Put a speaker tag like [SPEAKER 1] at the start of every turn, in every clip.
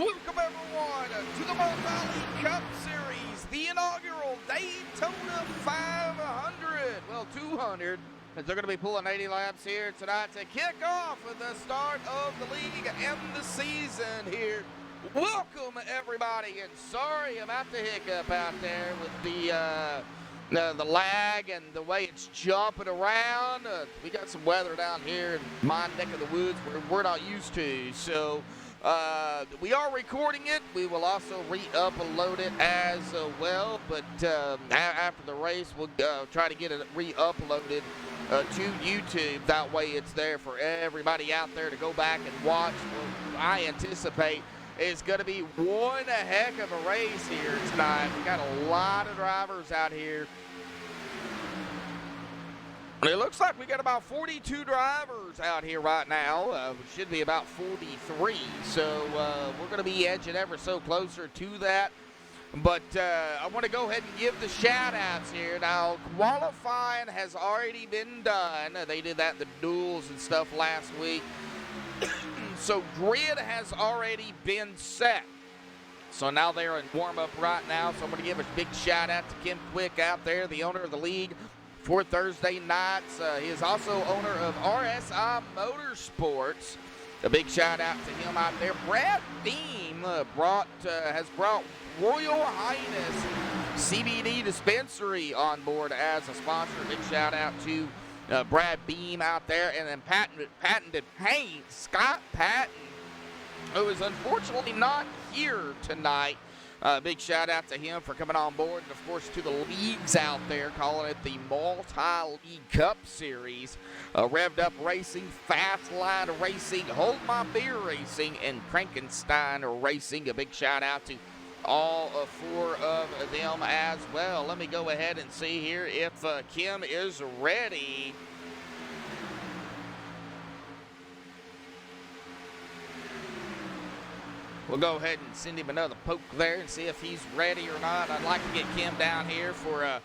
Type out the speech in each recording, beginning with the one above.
[SPEAKER 1] Welcome everyone to the Multi-League Cup Series, the inaugural Daytona 500, well 200, as they're going to be pulling 80 laps here tonight to kick off with the start of the league and the season here. Welcome everybody, and sorry about the hiccup out there with the lag and the way it's jumping around. We got some weather down here in my neck of the woods we're not used to, so we are recording it. We will also re-upload it as well, but after the race, we'll try to get it re-uploaded to YouTube. That way it's there for everybody out there to go back and watch. Well, I anticipate it's going to be one heck of a race here tonight. We got a lot of drivers out here. It looks like we got about 42 drivers out here right now. We should be about 43. So we're going to be edging ever so closer to that. But I want to go ahead and give the shout-outs here. Now, qualifying has already been done. They did that, the duels and stuff last week. So grid has already been set. So now they're in warm-up right now. So I'm going to give a big shout-out to Kim Quick out there, the owner of the league for Thursday nights. He is also owner of RSI Motorsports. A big shout-out to him out there. Brad Beam has brought Royal Highness CBD Dispensary on board as a sponsor. Big shout-out to Brad Beam out there, and then patented paint, Scott Patton, who is unfortunately not here tonight. Big shout out to him for coming on board, and of course to the leagues out there, calling it the Multi-League Cup Series. Revved Up Racing, Fast Line Racing, Hold My Beer Racing, and Frankenstein Racing. A big shout out to all four of them as well. Let me go ahead and see here if Kim is ready. We'll go ahead and send him another poke there and see if he's ready or not. I'd like to get Kim down here for a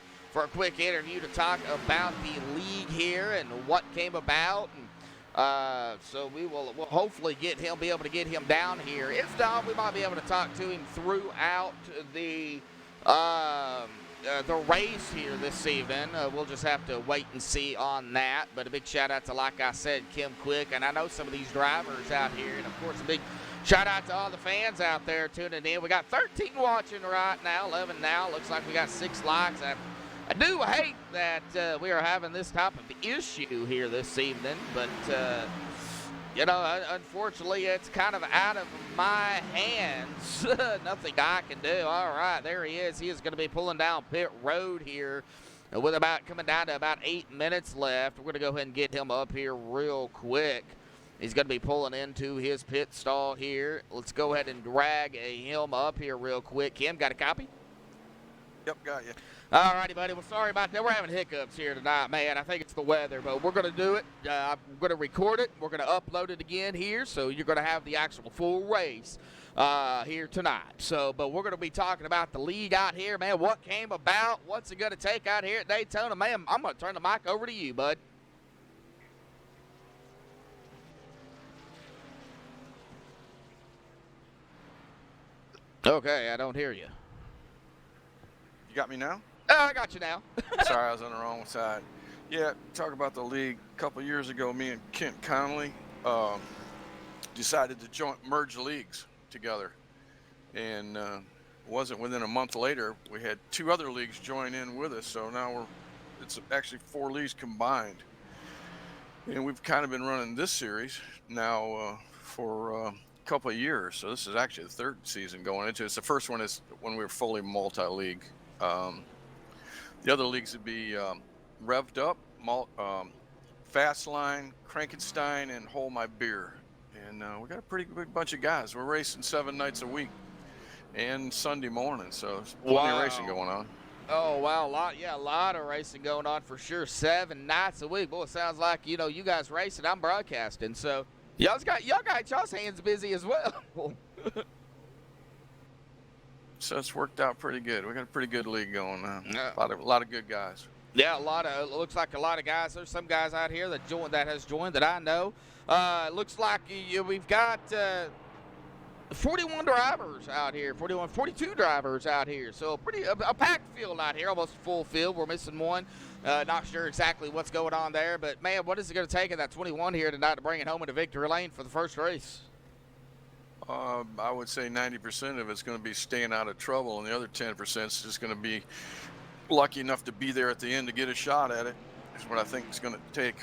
[SPEAKER 1] quick interview to talk about the league here and what came about. And so we'll hopefully be able to get him down here. If not, we might be able to talk to him throughout the race here this evening. We'll just have to wait and see on that. But a big shout out to, like I said, Kim Quick, and I know some of these drivers out here, and of course a big shout out to all the fans out there tuning in. We got 13 watching right now, 11 now. Looks like we got 6 likes. I do hate that we are having this type of issue here this evening, but, you know, unfortunately, it's kind of out of my hands. Nothing I can do. All right, there he is. He is going to be pulling down pit road here with coming down to about 8 minutes left. We're going to go ahead and get him up here real quick. He's going to be pulling into his pit stall here. Let's go ahead and drag him up here real quick. Kim, got a copy?
[SPEAKER 2] Yep, got you.
[SPEAKER 1] All righty, buddy. Well, sorry about that. We're having hiccups here tonight, man. I think it's the weather, but we're going to do it. I'm going to record it. We're going to upload it again here, so you're going to have the actual full race here tonight. So, but we're going to be talking about the league out here, man. What came about? What's it going to take out here at Daytona? Man, I'm going to turn the mic over to you, bud. Okay, I don't hear you.
[SPEAKER 2] You got me now?
[SPEAKER 1] Oh, I got you now.
[SPEAKER 2] Sorry, I was on the wrong side. Yeah, talk about the league. A couple of years ago, me and Kent Connolly decided to merge leagues together. And it wasn't within a month later, we had 2 other leagues join in with us. So now it's actually 4 leagues combined. And we've kind of been running this series now for couple of years, so this is actually the 3rd season going into it. The first one is when we were fully multi-league. The other leagues would be Revved Up, Fast Line, Frankenstein, and Hold My Beer. And we got a pretty big bunch of guys. We're racing 7 nights a week and Sunday morning, so there's plenty of racing going on.
[SPEAKER 1] Oh, wow, a lot of racing going on for sure. 7 nights a week. Boy, it sounds like, you know, you guys racing, I'm broadcasting, so y'all got y'all's hands busy as well.
[SPEAKER 2] So it's worked out pretty good. We got a pretty good league going on. Yeah. A lot of good guys.
[SPEAKER 1] Yeah, looks like a lot of guys. There's some guys out here that has joined that I know. Looks like we've got 41 drivers out here, 42 drivers out here. So a packed field out here, almost full field. We're missing one. Not sure exactly what's going on there, but man, what is it going to take in that 21 here tonight to bring it home into victory lane for the first race?
[SPEAKER 2] I would say 90% of it's going to be staying out of trouble, and the other 10% is just going to be lucky enough to be there at the end to get a shot at it. Is what I think it's going to take.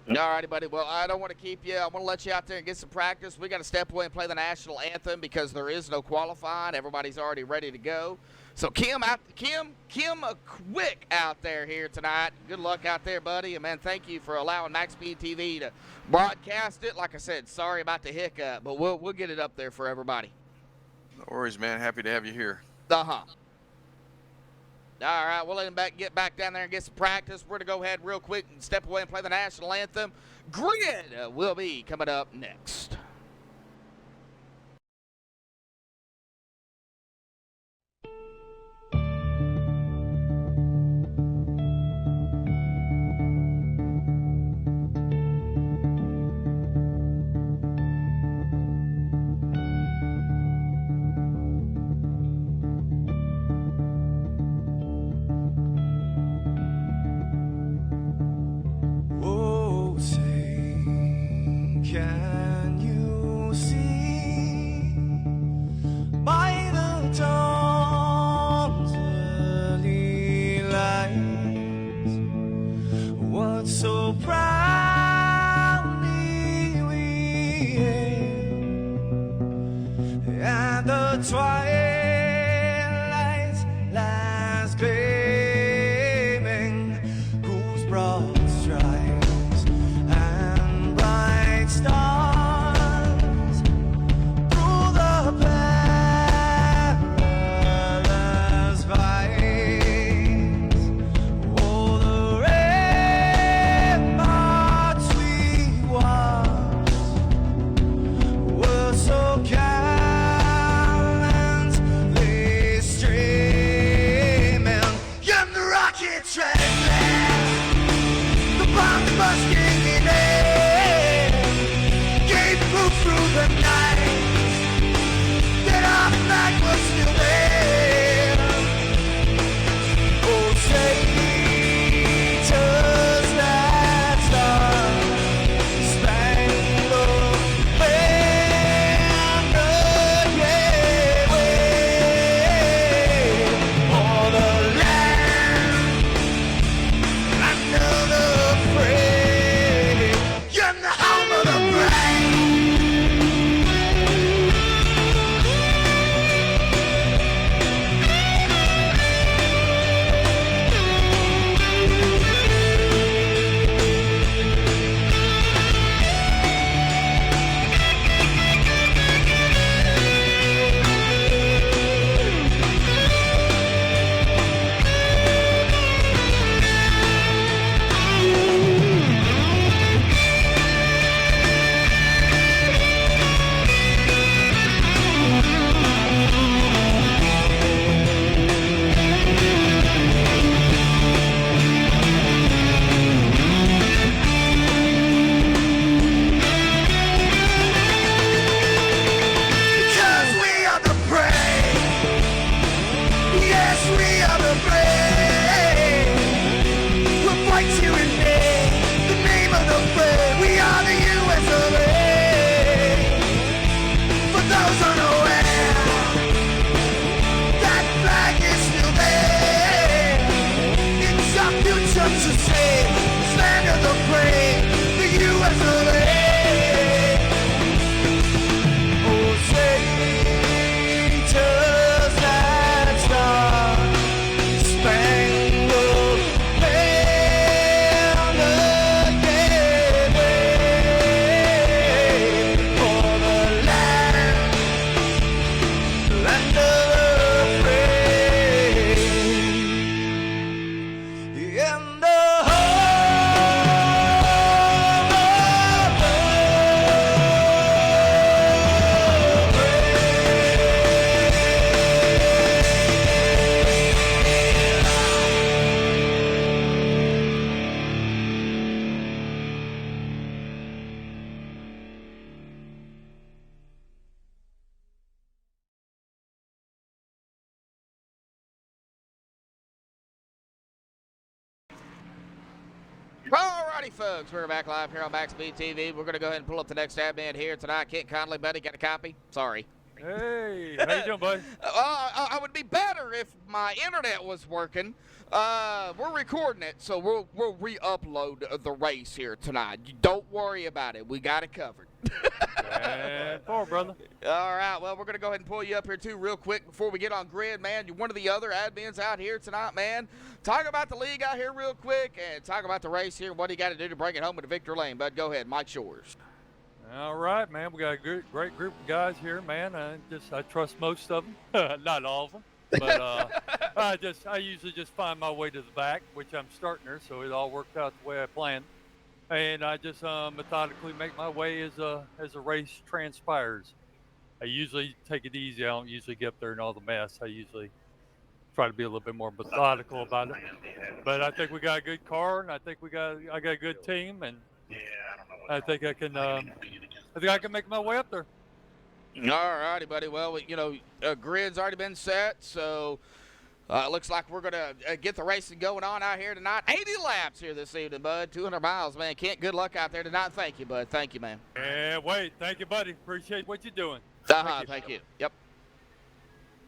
[SPEAKER 1] All righty, buddy. Well, I don't want to keep you. I want to let you out there and get some practice. We got to step away and play the national anthem because there is no qualifying. Everybody's already ready to go. So Kim, quick out there here tonight. Good luck out there, buddy. And man, thank you for allowing MaxspeedTV TV to broadcast it. Like I said, sorry about the hiccup, but we'll get it up there for everybody.
[SPEAKER 2] No worries, man. Happy to have you here.
[SPEAKER 1] All right, we'll let him get back down there and get some practice. We're going to go ahead real quick and step away and play the national anthem. Grid will be coming up next.
[SPEAKER 3] Can you see by the dawn's early light what so proudly we hailed at the twilight's last gleaming, whose broad stripes and bright stars
[SPEAKER 1] Alrighty, folks, we're back live here on MaxspeedTV. We're going to go ahead and pull up the next admin here tonight. Kent Conley, buddy, got a copy? Sorry.
[SPEAKER 4] Hey, how you doing, buddy?
[SPEAKER 1] I would be better if my internet was working. We're recording it, so we'll re-upload the race here tonight. Don't worry about it. We got it covered.
[SPEAKER 4] And forward, brother.
[SPEAKER 1] All right, well, we're going to go ahead and pull you up here, too, real quick before we get on grid, man. You're one of the other admins out here tonight, man. Talk about the league out here real quick and talk about the race here. What do you got to do to bring it home to Victor Lane, bud? Go ahead. Mike's yours.
[SPEAKER 4] All right, man. We got a great group of guys here, man. I trust most of them, not all of them, but I usually just find my way to the back, which I'm starting there, so it all worked out the way I planned. And I just methodically make my way as a race transpires. I usually take it easy. I don't usually get up there and all the mess. I usually try to be a little bit more methodical about it. But I think we got a good car, and I think I got a good team, and I think I can make my way up there.
[SPEAKER 1] All righty, buddy. Well, grid's already been set, so looks like we're going to get the racing going on out here tonight. 80 laps here this evening, bud. 200 miles, man. Kent, good luck out there tonight. Thank you, bud. Thank you, man.
[SPEAKER 4] Yeah, thank you, buddy. Appreciate what you're doing.
[SPEAKER 1] Thank you. Yep.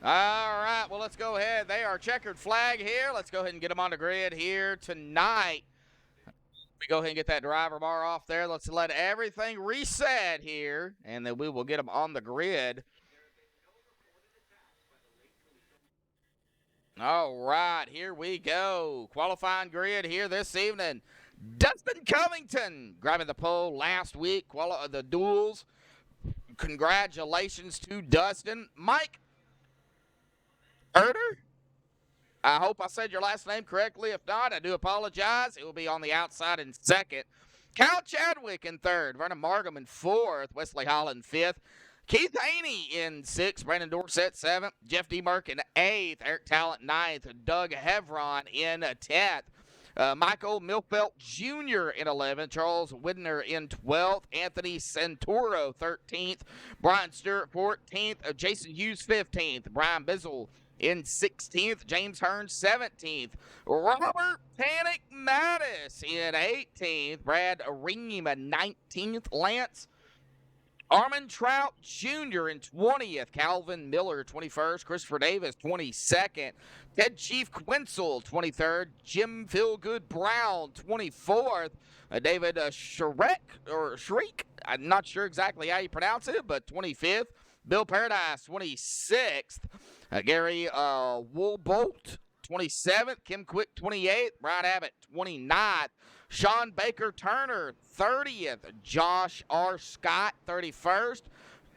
[SPEAKER 1] All right, well, let's go ahead. They are checkered flag here. Let's go ahead and get them on the grid here tonight. We go ahead and get that driver bar off there. Let's let everything reset here, and then we will get them on the grid. All right, here we go. Qualifying grid here this evening. Dustin Covington grabbing the pole last week, the duels. Congratulations to Dustin. Mike Erder? I hope I said your last name correctly. If not, I do apologize. It will be on the outside in second. Cal Chadwick in third. Vernon Markham in fourth. Wesley Holland fifth. Keith Haney in sixth. Brandon Dorsett seventh. Jeff D. Merck in eighth. Eric Talent ninth. Doug Hevron in 10th. Michael Milfelt Jr. in 11th. Charles Widner in 12th. Anthony Santoro 13th. Brian Stewart 14th. Jason Hughes 15th. Brian Bizzle in 16th. James Hearn 17th. Robert Panic Mattis in 18th. Brad Ream 19th. Lance Armand Trout Jr. in 20th. Calvin Miller 21st. Christopher Davis 22nd. Ted Chief Quinzel 23rd. Jim Feelgood Brown 24th. David Shriek, I'm not sure exactly how you pronounce it, but 25th. Bill Paradise 26th. Gary Woolbolt 27th. Kim Quick 28th. Brian Abbott 29th. Sean Baker Turner 30th. Josh R. Scott 31st.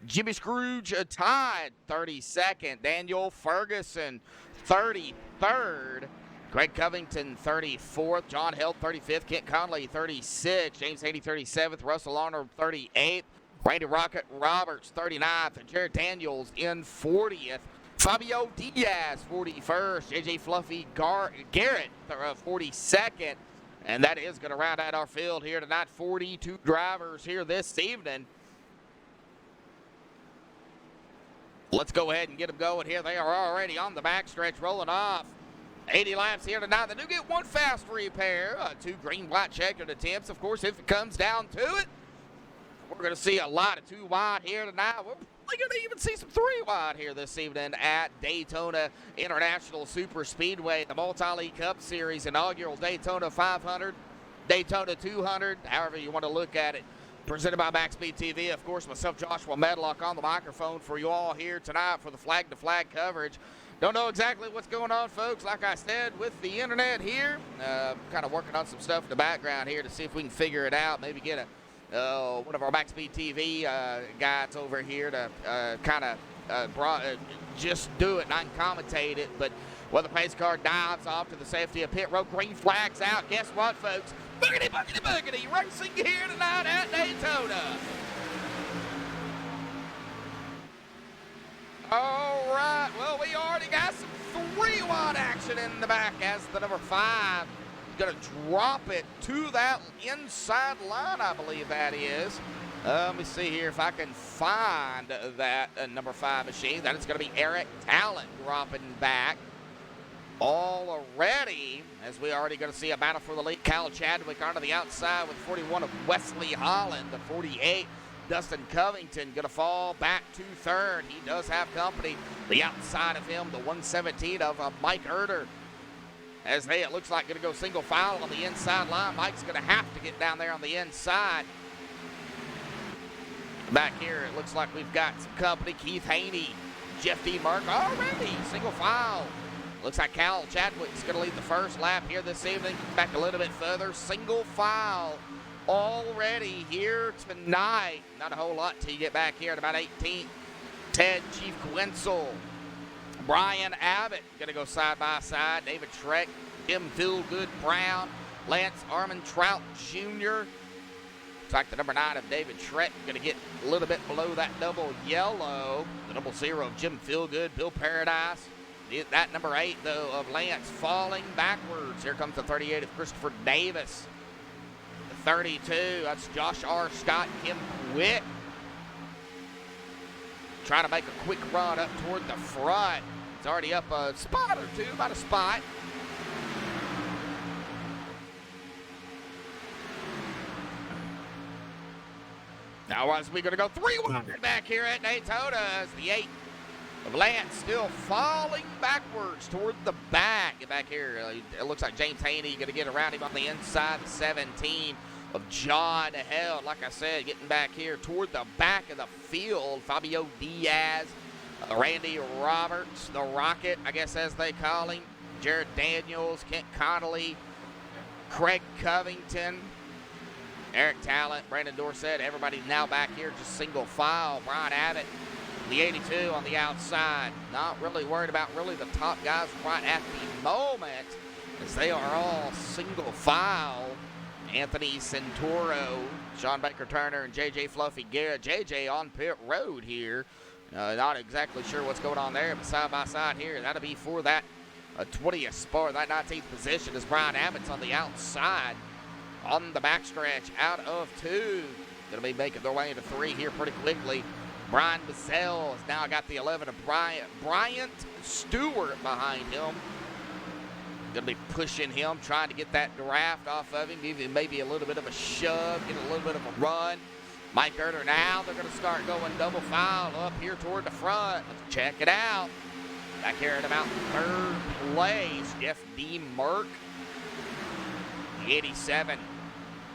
[SPEAKER 1] Jimmy Scrooge Tide 32nd. Daniel Ferguson 33rd. Craig Covington 34th. John Held 35th. Kent Conley 36th. James Haney 37th. Russell Arnold 38th. Randy Rocket Roberts 39th. Jared Daniels in 40th. Fabio Diaz 41st. JJ Fluffy Garrett 42nd. And that is going to round out our field here tonight. 42 drivers here this evening. Let's go ahead and get them going here. They are already on the backstretch, rolling off. 80 laps here tonight. They do get one fast repair. 2 green-white checkered attempts. Of course, if it comes down to it, we're going to see a lot of 2 wide here tonight. We're probably going to even see some 3 wide here this evening at Daytona International Super Speedway, the Multi-League Cup Series inaugural Daytona 500, Daytona 200, however you want to look at it. Presented by MaxspeedTV. Of course, myself, Joshua Medlock, on the microphone for you all here tonight for the flag-to-flag coverage. Don't know exactly what's going on, folks. Like I said, with the internet here, kind of working on some stuff in the background here to see if we can figure it out. Maybe get one of our MaxspeedTV guys over here to just do it and I can commentate it. But when the pace car dives off to the safety of pit road, green flags out. Guess what, folks? Boogity, boogity, boogity. Racing here tonight at Daytona. All right. Well, we already got some 3 wide action in the back as the number 5 is going to drop it to that inside line, I believe that is. Let me see here if I can find that number 5 machine. That is going to be Eric Talent dropping back already, as we already going to see a battle for the lead. Kyle Chadwick onto the outside with 41 of Wesley Holland. The 48, Dustin Covington, going to fall back to third. He does have company. The outside of him, the 117 of Mike Erder. As it looks like going to go single file on the inside line. Mike's going to have to get down there on the inside. Back here, it looks like we've got some company. Keith Haney, Jeff D. Mark already. Single file. Looks like Cal Chadwick's going to lead the first lap here this evening. Back a little bit further. Single file already here tonight. Not a whole lot till you get back here at about 18th. Ted Chief Quinzel. Brian Abbott going to go side by side. David Schreck, Tim Feelgood Brown, Lance Armand Trout Jr. Looks like the number 9 of David Schreck going to get a little bit below that double yellow. The double 0 of Jim Feelgood, Bill Paradise. That number 8, though, of Lance falling backwards. Here comes the 38 of Christopher Davis. The 32, that's Josh R. Scott, Kim Quick. Trying to make a quick run up toward the front. It's already up a spot or two, about a spot. Now, as we're going to go 3-1 back here at Daytona, as the 8 of Lance still falling backwards toward the back. Get back here. It looks like James Haney going to get around him on the inside. The 17 of John Held. Like I said, getting back here toward the back of the field. Fabio Diaz, Randy Roberts, the Rocket, I guess as they call him. Jared Daniels, Kent Connolly, Craig Covington, Eric Talent, Brandon Dorsett. Everybody now back here just single file. Brian Abbott, the 82 on the outside. Not really worried about really the top guys right at the moment, as they are all single file. Anthony Santoro, Sean Baker Turner, and JJ Fluffy Garrett. JJ on pit road here. Not exactly sure what's going on there, but side by side here, that'll be for that 20th spot, that 19th position, as Brian Abbott's on the outside. On the backstretch, out of 2. Going to be making their way into 3 here pretty quickly. Brian Bazell has now got the 11 of Bryant Stewart behind him. Going to be pushing him, trying to get that draft off of him, give him maybe a little bit of a shove, get a little bit of a run. Mike Erder now, they're going to start going double file up here toward the front. Let's check it out. Back here at about 3rd place, Jeff D. Merck. The 87,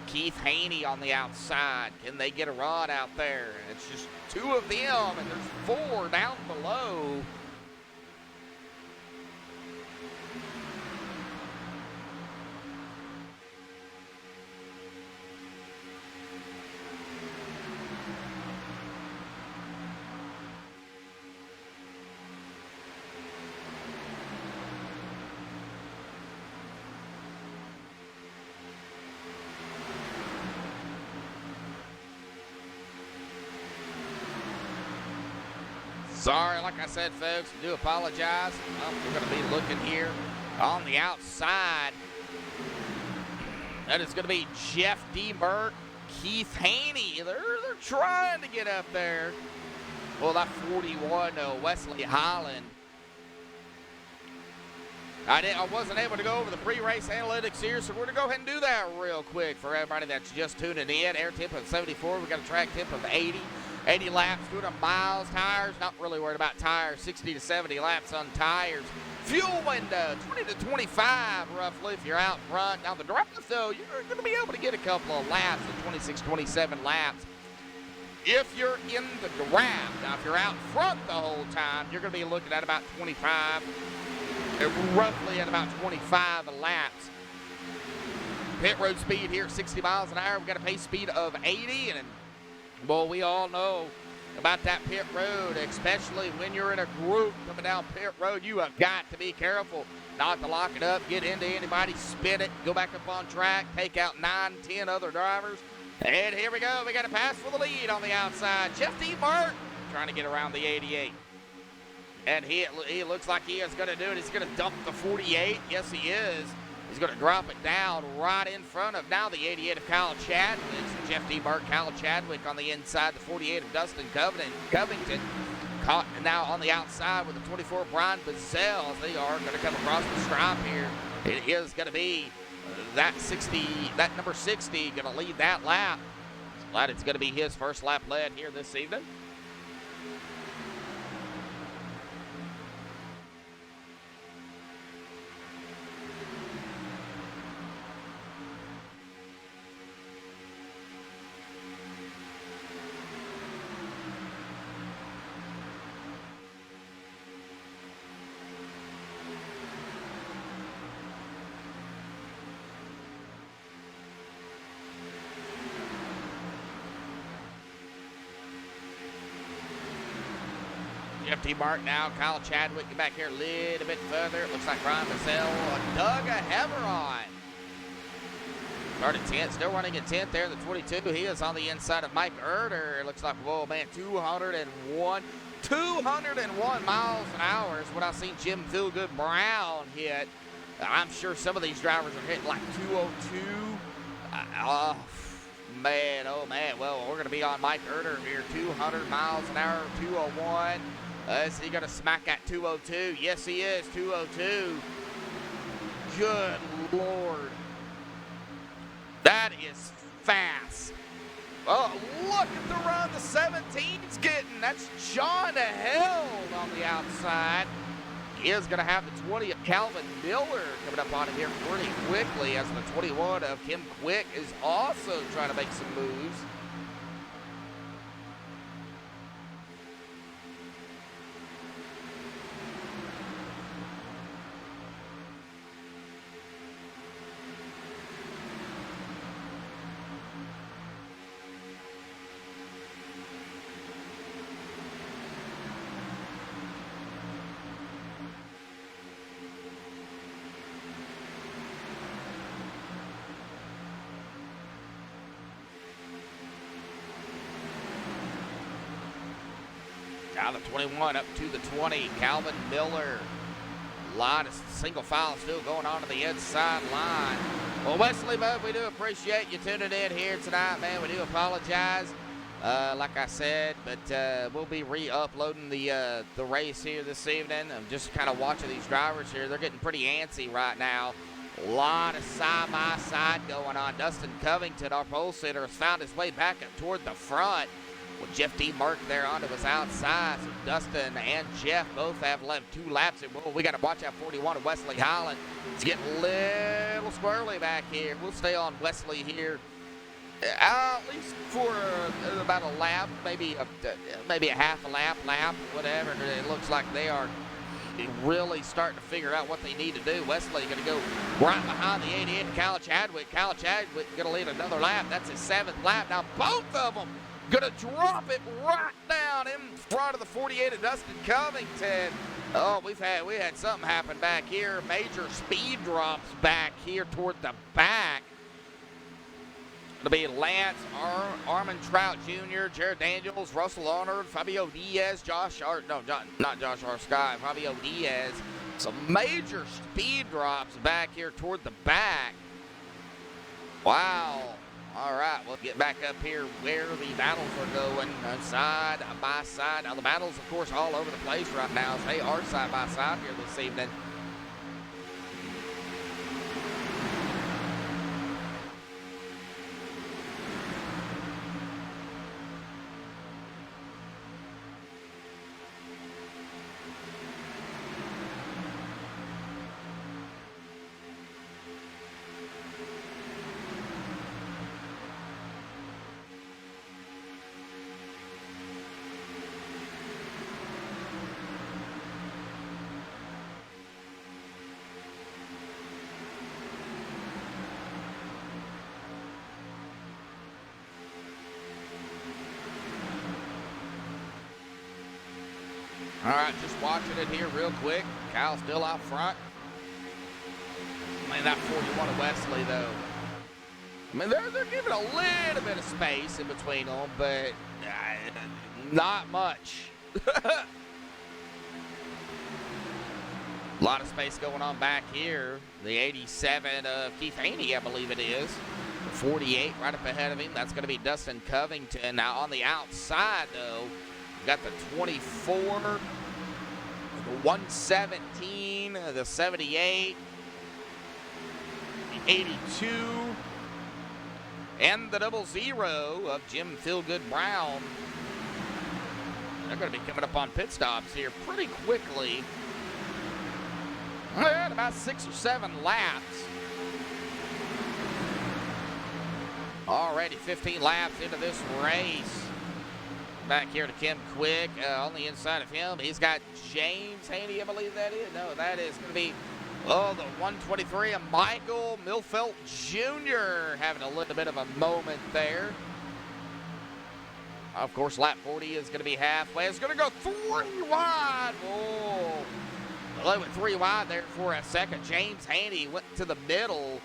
[SPEAKER 1] Keith Haney on the outside. Can they get a run out there? It's just 2 of them, and there's 4 down below. Sorry, like I said, folks, I do apologize. We're going to be looking here on the outside. That is going to be Jeff D. Merck, Keith Haney. They're trying to get up there. Well, that 41, Wesley Holland. I wasn't able to go over the pre-race analytics here, so we're going to go ahead and do that real quick for everybody that's just tuning in. Air tip of 74. We got a track tip of 80. 80 laps, doing a miles, tires, not really worried about tires, 60 to 70 laps on tires. Fuel window, 20 to 25 roughly if you're out front. Now the drive, though, you're going to be able to get a couple of laps, 26, 27 laps, if you're in the draft. Now if you're out front the whole time, you're going to be looking at about 25, roughly at about 25 laps. Pit road speed here, 60 miles an hour. We've got a pace speed of 80, and well, we all know about that pit road, especially when you're in a group coming down pit road. You have got to be careful not to lock it up, get into anybody, spin it, go back up on track, take out 9, 10 other drivers. And here we go. We got a pass for the lead on the outside. Jeff D. Mark trying to get around the 88. And he looks like he is going to do it. He's going to dump the 48. Yes, he is. He's going to drop it down right in front of now the 88 of Kyle Chadwick. Jeff D. Burke, Kyle Chadwick on the inside. The 48 of Dustin Covington. Caught now on the outside with the 24, Brian Bazell. They are going to come across the stripe here. It is going to be that number 60, going to lead that lap. Glad it's going to be his first lap led here this evening. Empty mark now. Kyle Chadwick back here a little bit further. It looks like Brian Massell dug a hammer on. Started 10th, still running in 10th there in the 22. He is on the inside of Mike Erder. It looks like, whoa, man, 201 miles an hour is what I've seen Jim Feelgood Brown hit. I'm sure some of these drivers are hitting like 202. Man, oh, man. Well, we're going to be on Mike Erder here. 200 miles an hour, 201. Is he going to smack at 202? Yes, he is, 202. Good Lord. That is fast. Oh, look at the run the 17's getting. That's John Held on the outside. He is going to have the 20 of Calvin Miller coming up on him here pretty quickly, as the 21 of Kim Quick is also trying to make some moves. Now the 21 up to the 20, Calvin Miller. A lot of single file still going on to the inside line. Well, Wesley, bud, we do appreciate you tuning in here tonight, man. We do apologize, like I said, but we'll be re-uploading the race here this evening. I'm just kind of watching these drivers here. They're getting pretty antsy right now. A lot of side-by-side going on. Dustin Covington, our pole sitter, has found his way back up toward the front, with Jeff D. Merck there onto his outside. So Dustin and Jeff both have left 2 laps. And we got to watch out 41 of Wesley Holland. It's getting a little squirrely back here. We'll stay on Wesley here at least for about a lap, maybe a half a lap, whatever. It looks like they are really starting to figure out what they need to do. Wesley going to go right behind the 88 of Kyle Chadwick. Kyle Chadwick going to lead another lap. That's his 7th lap. Now both of them gonna drop it right down in front of the 48 of Dustin Covington. Oh, we had something happen back here. Major speed drops back here toward the back. It'll be Lance Armand Trout Jr., Jared Daniels, Russell Arnold, Fabio Diaz, not Josh R. Sky, Fabio Diaz. Some major speed drops back here toward the back. Wow. All right, we'll get back up here where the battles are going, side by side. Now, the battles, of course, all over the place right now, as they are side by side here this evening. All right, just watching it here real quick. Kyle's still out front. I mean, that 41 of Wesley, though. I mean, they're giving a little bit of space in between them, but not much. A lot of space going on back here. The 87 of Keith Haney, I believe it is. The 48 right up ahead of him. That's going to be Dustin Covington. Now, on the outside, though, got the 24, the 117, the 78, the 82, and the 00 of Jim Feelgood Brown. They're going to be coming up on pit stops here pretty quickly. Well, about 6 or 7 laps. Already 15 laps into this race. Back here to Kim Quick on the inside of him. He's got James Haney, I believe that is. No, that is going to be, the 123 of Michael Milfelt Jr. having a little bit of a moment there. Of course, lap 40 is going to be halfway. It's going to go 3 wide. Whoa. Well, went 3 wide there for a second. James Haney went to the middle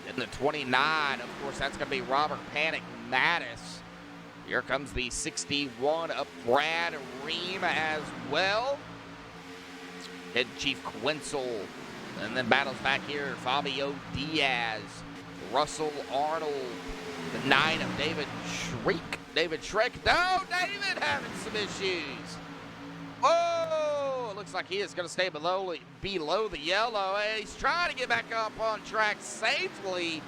[SPEAKER 1] in the 29. Of course, that's going to be Robert Panic Mattis. Here comes the 61 of Brad Ream as well. Head Chief Quinzel. And then battles back here, Fabio Diaz, Russell Arnold, the 9 of David Schreck. No, David having some issues. Oh, it looks like he is going to stay below the yellow. He's trying to get back up on track safely,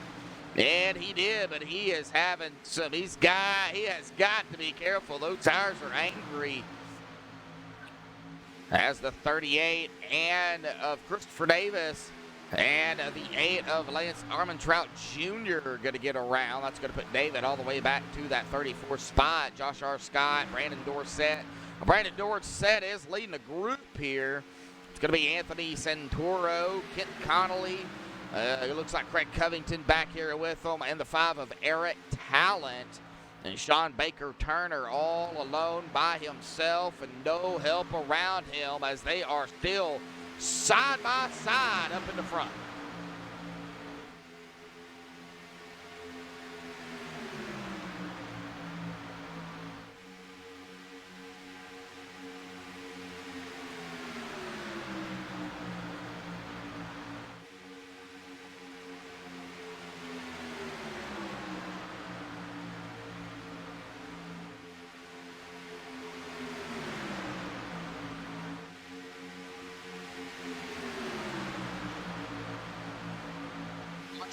[SPEAKER 1] and he did, but he is having some. He has got to be careful. Those tires are angry. As the 38 and of Christopher Davis and the 8 of Lance Armentrout Jr. are going to get around. That's going to put David all the way back to that 34th spot. Josh R. Scott, Brandon Dorsett. Brandon Dorsett is leading the group here. It's going to be Anthony Santoro, Kent Connolly. It looks like Craig Covington back here with them. And the 5 of Eric Talent. And Sean Baker Turner all alone by himself and no help around him as they are still side by side up in the front.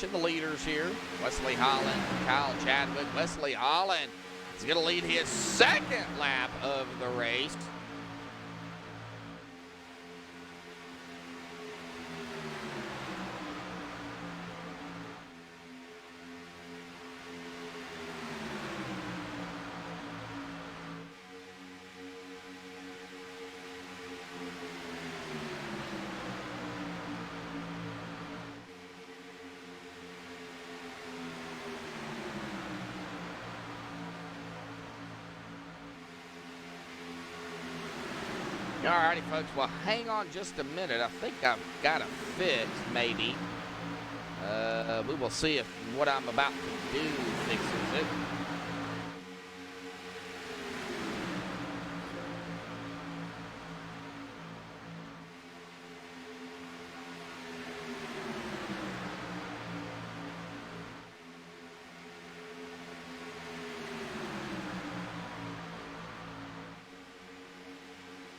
[SPEAKER 1] The leaders here, Wesley Holland, Kyle Chadwick. Wesley Holland is going to lead his second lap of the race. Alrighty, folks. Well, hang on just a minute. I think I've got a fix, maybe. We will see if what I'm about to do fixes it.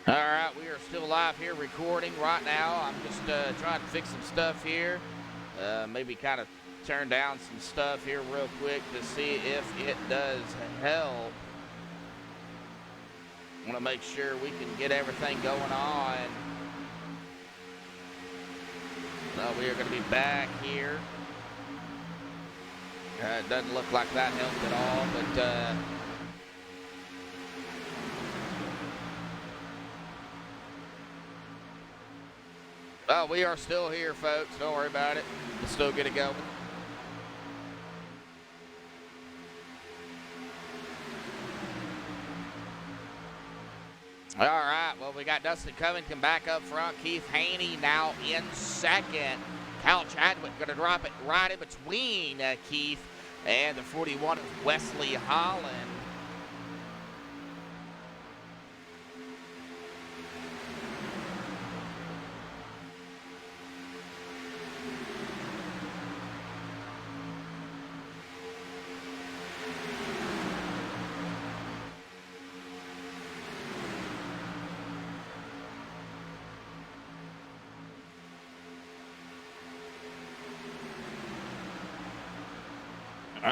[SPEAKER 1] All right, we are still live here recording right now. I'm just trying to fix some stuff here. Maybe kind of turn down some stuff here real quick to see if it does help. Want to make sure we can get everything going on. We are going to be back here. It doesn't look like that helped at all, but oh, we are still here, folks. Don't worry about it. We'll still get it going. All right. Well, we got Dustin Covington back up front. Keith Haney now in second. Kyle Chadwick going to drop it right in between Keith and the 41 of Wesley Holland.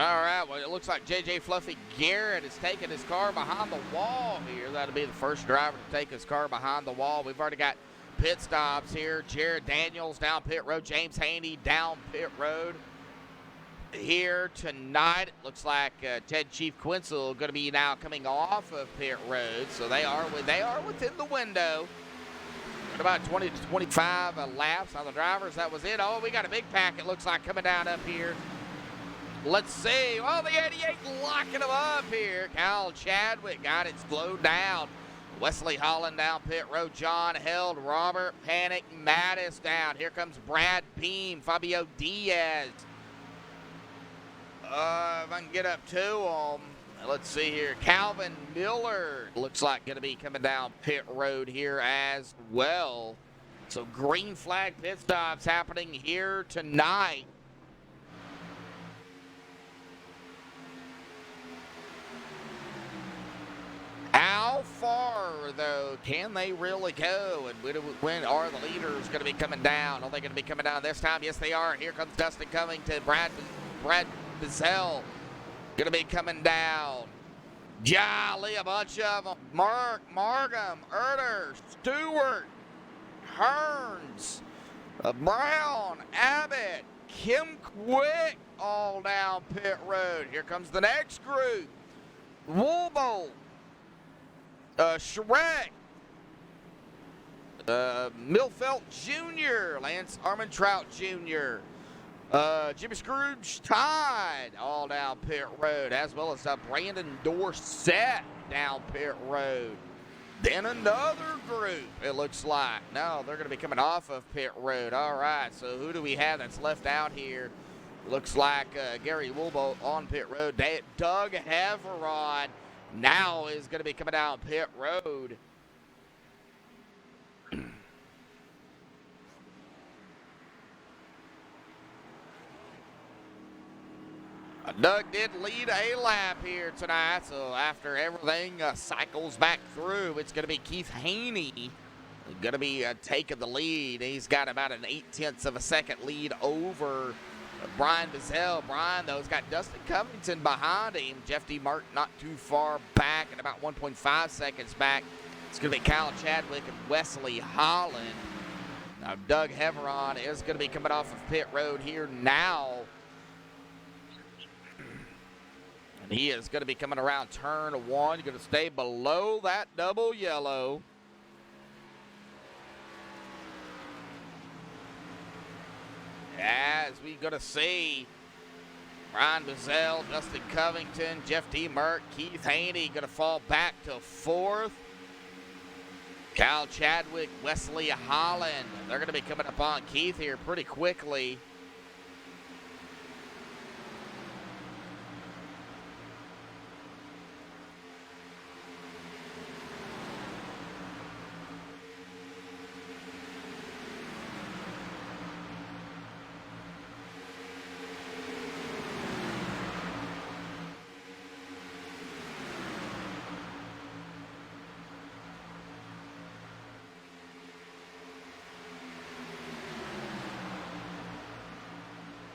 [SPEAKER 1] right, well, it looks like J.J. Fluffy Garrett is taking his car behind the wall here. That'll be the first driver to take his car behind the wall. We've already got pit stops here. Jared Daniels down pit road. James Haney down pit road. Here tonight, it looks like Ted Chief Quinzel going to be now coming off of pit road. So they are within the window. At about 20 to 25 laps on the drivers. That was it. Oh, we got a big pack, it looks like, coming down up here. Let's see. Oh, the 88 locking them up here. Kyle Chadwick got it slowed down. Wesley Holland down pit road. John Held, Robert Panic, Mattis down. Here comes Brad Beam, Fabio Diaz. If I can get up to them. Let's see here. Calvin Miller looks like going to be coming down pit road here as well. So green flag pit stops happening here tonight. How far, though, can they really go? And when are the leaders going to be coming down? Are they going to be coming down this time? Yes, they are. Here comes Dustin Covington. Brad Bizzell going to be coming down. Jolly, a bunch of them. Mark, Margam, Erder, Stewart, Hearns, Brown, Abbott, Kim Quick, all down pit road. Here comes the next group. Woolbolt, Shrek, Milfelt Jr., Lance Armentrout Jr., Jimmy Scrooge Todd, all down pit road, as well as Brandon Dorsett down pit road. Then another group, it looks like. No, they're going to be coming off of pit road. All right, so who do we have that's left out here? Looks like Gary Woolbolt on pit road. Doug Haveron now is going to be coming down pit road. Doug did lead a lap here tonight, so after everything cycles back through, it's going to be Keith Haney going to be taking the lead. He's got about an 0.8 of a second lead over Brian Bizzell. Brian, though, has got Dustin Covington behind him. Jeff D. Martin not too far back, and about 1.5 seconds back. It's going to be Kyle Chadwick and Wesley Holland. Now, Doug Heveron is going to be coming off of pit road here now. And he is going to be coming around turn one. You're going to stay below that double yellow. As we're going to see Brian Bizzell, Dustin Covington, Jeff D. Merck, Keith Haney going to fall back to fourth. Kyle Chadwick, Wesley Holland. They're going to be coming up on Keith here pretty quickly.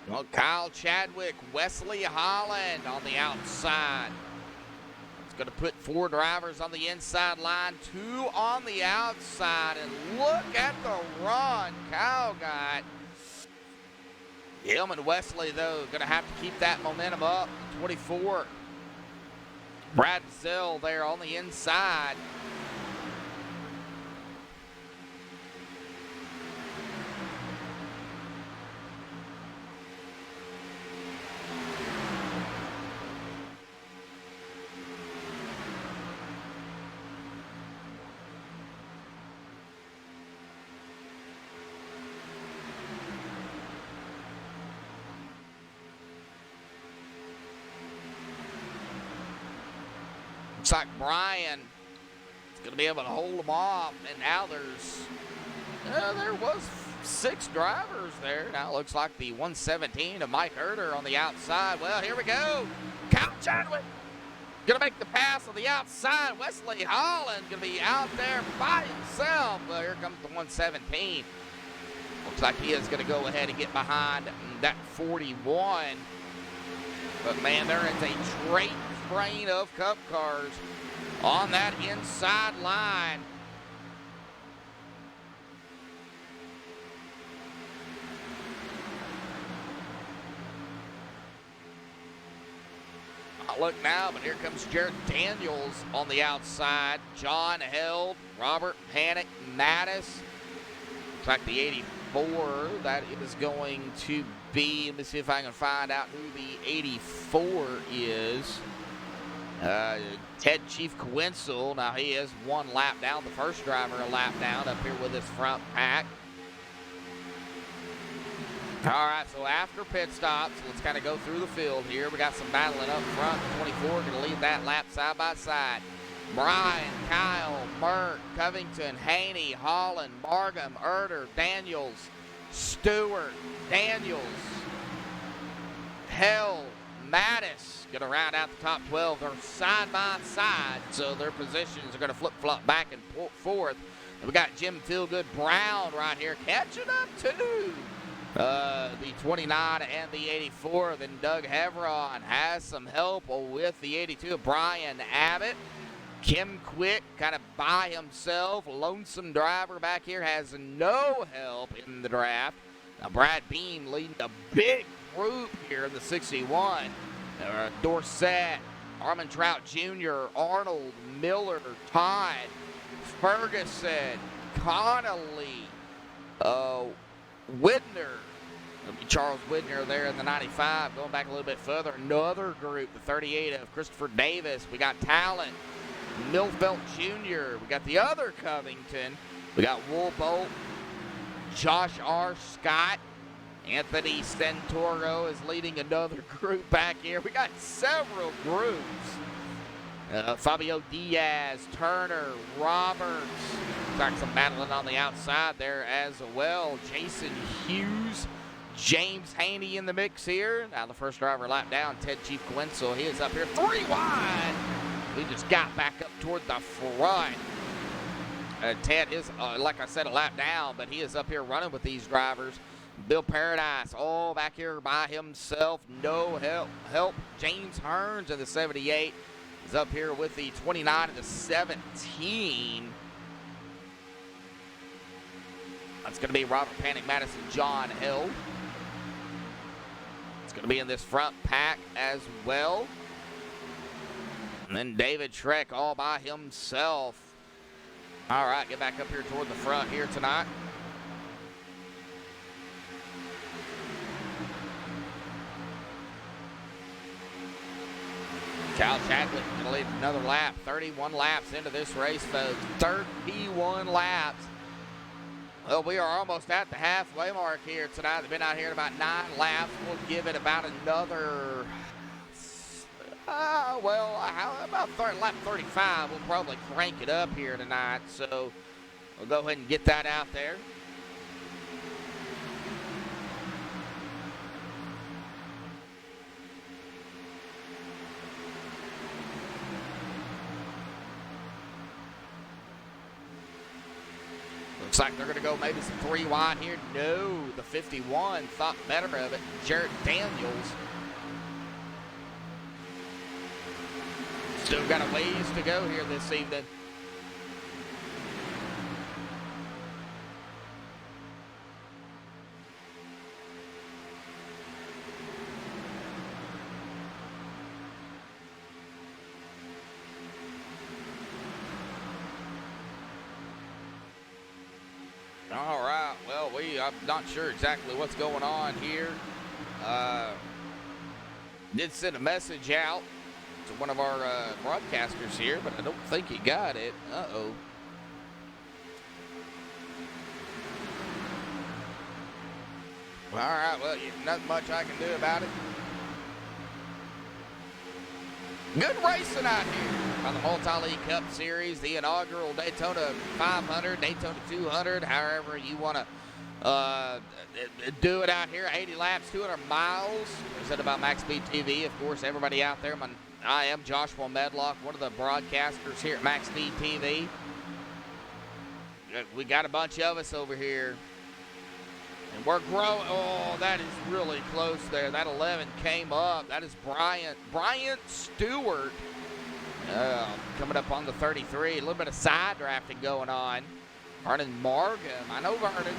[SPEAKER 1] Well, Kyle Chadwick, Wesley Holland on the outside. It's going to put 4 drivers on the inside line, 2 on the outside. And look at the run Kyle got. Him and Wesley, though, going to have to keep that momentum up. 24. Brad Bizzell there on the inside. Looks like Brian is going to be able to hold them off. And now there was 6 drivers there. Now it looks like the 117 of Mike Herder on the outside. Well, here we go. Kyle Chadwick going to make the pass on the outside. Wesley Holland going to be out there by himself. Well, here comes the 117. Looks like he is going to go ahead and get behind that 41. But, man, there is a train of Cup cars on that inside line. Look now, but here comes Jared Daniels on the outside. John Held, Robert Panic, Mattis. Looks like the 84. That is going to be, let me see if I can find out who the 84 is. Ted Chief Coinsel. Now he is one lap down. The first driver a lap down up here with his front pack. All right, so after pit stops, let's kind of go through the field here. We got some battling up front. 24 going to lead that lap side by side. Brian, Kyle, Merck, Covington, Haney, Holland, Margam, Erder, Daniels, Stewart, Daniels, Hell, Mattis. Going to round out the top 12. They're side by side, so their positions are going to flip-flop back and forth. And we got Jim Feelgood Brown right here catching up too. The 29 and the 84. Then Doug Hevron has some help with the 82. Brian Abbott. Kim Quick kind of by himself. Lonesome driver back here has no help in the draft. Now Brad Beam leading a big group here in the 61. Dorsett, Armand Trout Jr., Arnold, Miller, Todd, Ferguson, Connolly, Widner. It'll be Charles Widner there in the 95. Going back a little bit further, another group, the 38 of Christopher Davis. We got Talent, Milfelt Jr. We got the other Covington. We got Woolbolt, Josh R. Scott. Anthony Santoro is leading another group back here. We got several groups. Fabio Diaz, Turner, Roberts. Got some battling on the outside there as well. Jason Hughes, James Haney in the mix here. Now the first driver lap down, Ted Chief Coinsel. He is up here 3 wide. He just got back up toward the front. Ted is, like I said, a lap down, but he is up here running with these drivers. Bill Paradise all back here by himself. No help. James Hearns in the 78 is up here with the 29 and the 17. That's going to be Robert Panic, Madison, John Hill. It's going to be in this front pack as well. And then David Schreck all by himself. All right, get back up here toward the front here tonight. Kyle Chadwick going to lead another lap. 31 laps into this race, folks. 31 laps. Well, we are almost at the halfway mark here tonight. They've been out here about 9 laps. We'll give it about another, about lap 35. We'll probably crank it up here tonight. So we'll go ahead and get that out there. Looks like they're going to go maybe some 3 wide here. No, the 51 thought better of it. Jared Daniels. Still got a ways to go here this evening. All right, well, I'm not sure exactly what's going on here. Did send a message out to one of our broadcasters here, but I don't think he got it. Uh-oh. All right, well, nothing much I can do about it. Good racing out here on the Multi-League Cup Series, the inaugural Daytona 500, Daytona 200, however you want to do it out here. 80 laps, 200 miles. Presented by MaxspeedTV. Of course, everybody out there, I am Joshua Medlock, one of the broadcasters here at MaxspeedTV. We got a bunch of us over here. And we're growing. Oh, that is really close there. That 11 came up. That is Bryant Stewart coming up on the 33. A little bit of side drafting going on. Vernon Markham. I know Vernon.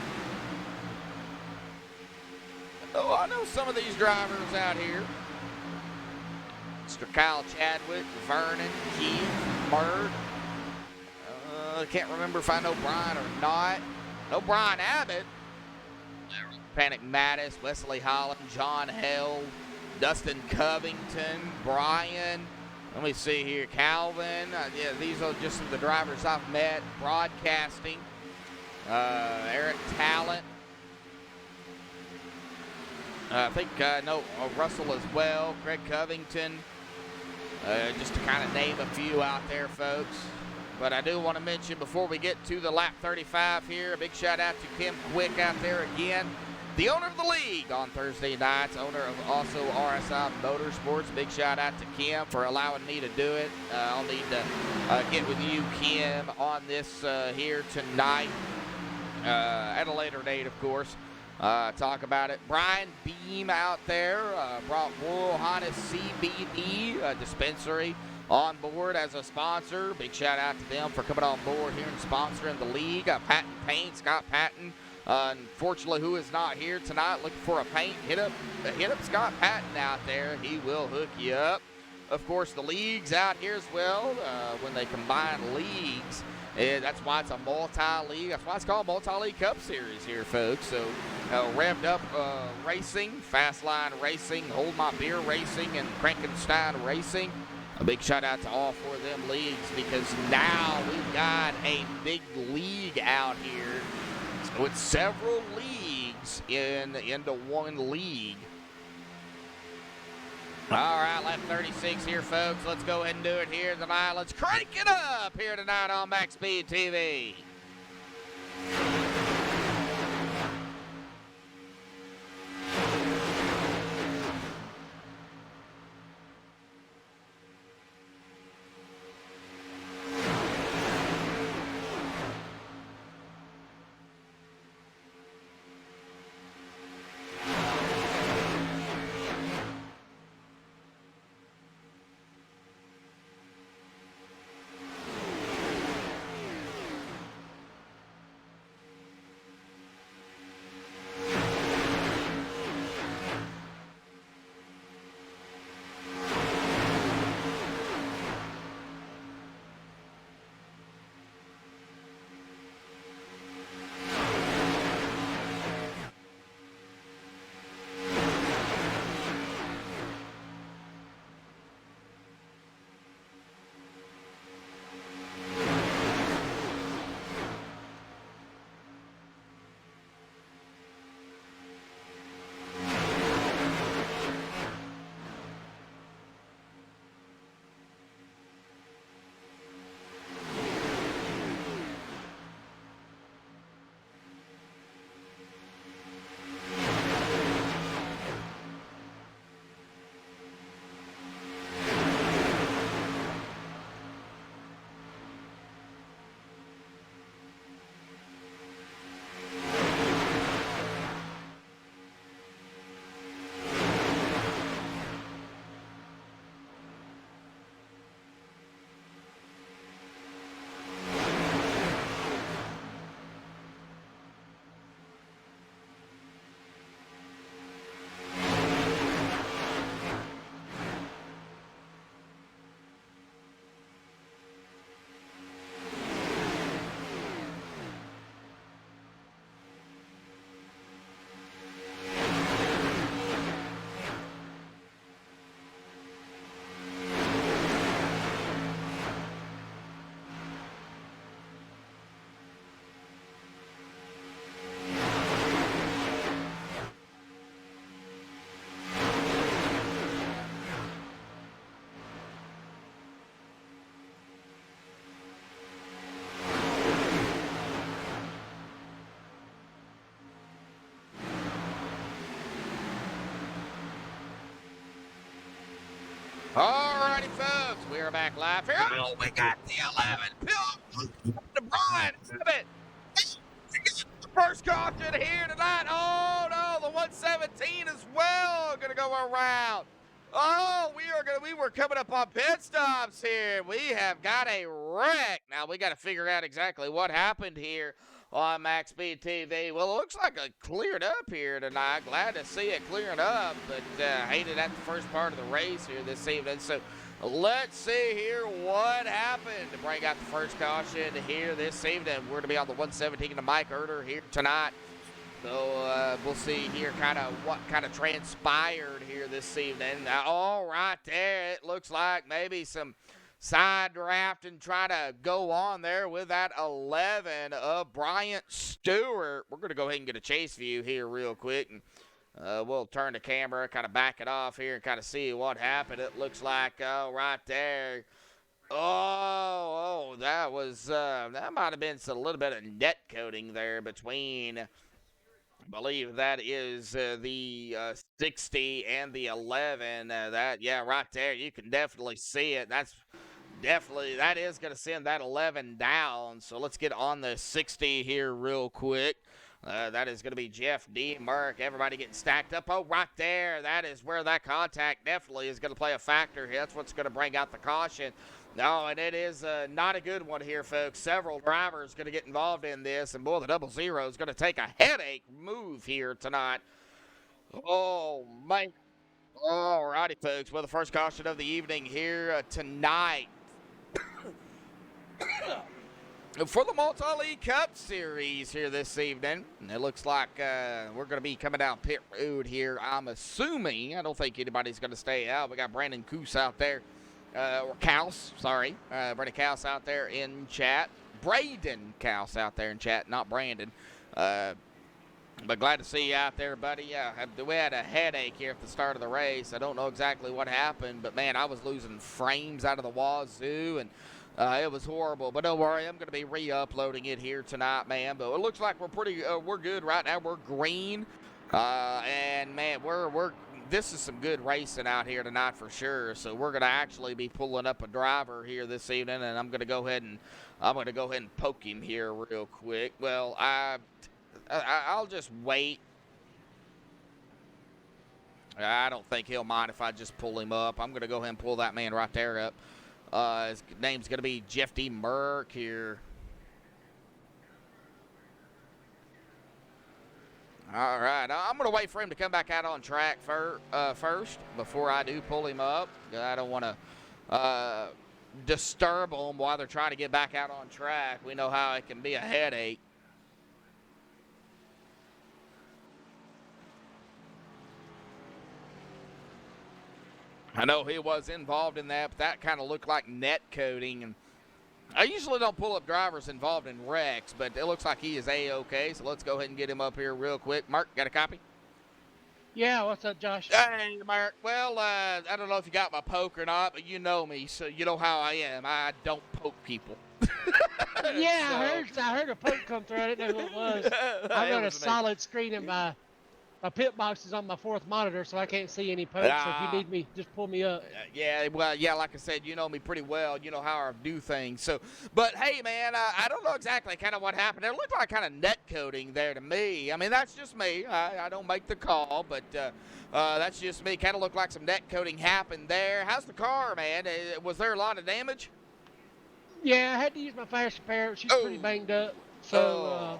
[SPEAKER 1] Oh, I know some of these drivers out here. Mr. Kyle Chadwick, Vernon, Keith, Murd. I can't remember if I know Brian or not. I know Brian Abbott. Panic Mattis, Wesley Holland, John Hell, Dustin Covington, Brian. Let me see here. Calvin. Yeah, these are just some of the drivers I've met. Broadcasting. Eric Talent. I think I know Russell as well. Craig Covington. Just to kind of name a few out there, folks. But I do want to mention before we get to the lap 35 here, a big shout out to Kim Quick out there again. The owner of the league on Thursday nights, owner of also RSI Motorsports. Big shout out to Kim for allowing me to do it. I'll need to get with you, Kim, on this here tonight. At a later date, of course. Talk about it. Brian Beam out there brought Royal Highness CBD dispensary on board as a sponsor. Big shout out to them for coming on board here and sponsoring the league. Patton Paint, Scott Patton. Unfortunately, who is not here tonight looking for a paint, hit up Scott Patton out there. He will hook you up. Of course, the league's out here as well. When they combine leagues, that's why it's a multi-league. That's why it's called Multi-League Cup Series here, folks. So, Revved Up Racing, Fastline Racing, Hold My Beer Racing, and Frankenstein Racing. A big shout out to all four of them leagues because now we've got a big league out here with several leagues into one league. All right, lap 36 here, folks. Let's go ahead and do it here tonight. Let's crank it up here tonight on Max Speed TV. Alrighty, folks, we are back live here. Oh, we got the 11. Bill, the Brian Abbott. The first caution here tonight on 117 as well. Gonna go around. Oh, we were coming up on pit stops here. We have got a wreck. Now we got to figure out exactly what happened here on Max Speed TV. Well, it looks like it cleared up here tonight. Glad to see it clearing up, but hated at the first part of the race here this evening. So let's see here what happened to bring out the first caution here this evening. We're going to be on the 117 to Mike Erder here tonight. So we'll see here kind of what kind of transpired here this evening. All right there, it looks like maybe some side drafting trying to go on there with that 11 of Bryant Stewart. We're going to go ahead and get a chase view here real quick. And we'll turn the camera, kind of back it off here and kind of see what happened. It looks like right there. Oh, that was, that might have been a little bit of net coating there between, I believe that is the 60 and the 11. Yeah, right there. You can definitely see it. That is going to send that 11 down. So let's get on the 60 here real quick. That is going to be Jeff D. Merck. Everybody getting stacked up. Oh, right there. That is where that contact definitely is going to play a factor here. That's what's going to bring out the caution. No, and it is not a good one here, folks. Several drivers going to get involved in this, and boy, the 00 is going to take a headache move here tonight. Oh, man. All righty, folks. Well, the first caution of the evening here tonight. For the Multi-League Cup Series here this evening, it looks like we're going to be coming down pit road here. I'm assuming, I don't think anybody's going to stay out. We got Brandon Coos out there. Or Kaus, sorry. Brandon Kaus out there in chat. Braden Kaus out there in chat, not Brandon. But glad to see you out there, buddy. Yeah, we had a headache here at the start of the race. I don't know exactly what happened, but, man, I was losing frames out of the wazoo, and it was horrible. But don't worry, I'm going to be re-uploading it here tonight, man. But it looks like we're good right now. We're green. And, man, this is some good racing out here tonight for sure. So we're going to actually be pulling up a driver here this evening, and I'm going to go ahead and poke him here real quick. Well, I'll just wait. I don't think he'll mind if I just pull him up. I'm going to go ahead and pull that man right there up. His name's going to be Jeff D. Merck here. All right, I'm going to wait for him to come back out on track first before I do pull him up. I don't want to disturb them while they're trying to get back out on track. We know how it can be a headache. I know he was involved in that, but that kind of looked like net coating. And I usually don't pull up drivers involved in wrecks, but it looks like he is A-OK, so let's go ahead and get him up here real quick. Mark, got a copy?
[SPEAKER 5] Yeah, what's up, Josh?
[SPEAKER 1] Hey, Mark. Well, I don't know if you got my poke or not, but you know me, so you know how I am. I don't poke people.
[SPEAKER 5] Yeah, I heard a poke come through. I didn't know who it was. I've got a solid screen in my pit box is on my fourth monitor, so I can't see any pokes. So if you need me, just pull me up.
[SPEAKER 1] Yeah, well, yeah, like I said, you know me pretty well. You know how I do things. So, but hey, man, I don't know exactly kind of what happened. It looked like kind of net coating there to me. I mean, that's just me. I don't make the call, but that's just me. Kind of looked like some net coating happened there. How's the car, man? Was there a lot of damage?
[SPEAKER 5] Yeah, I had to use my fast repair. She's pretty banged up. So,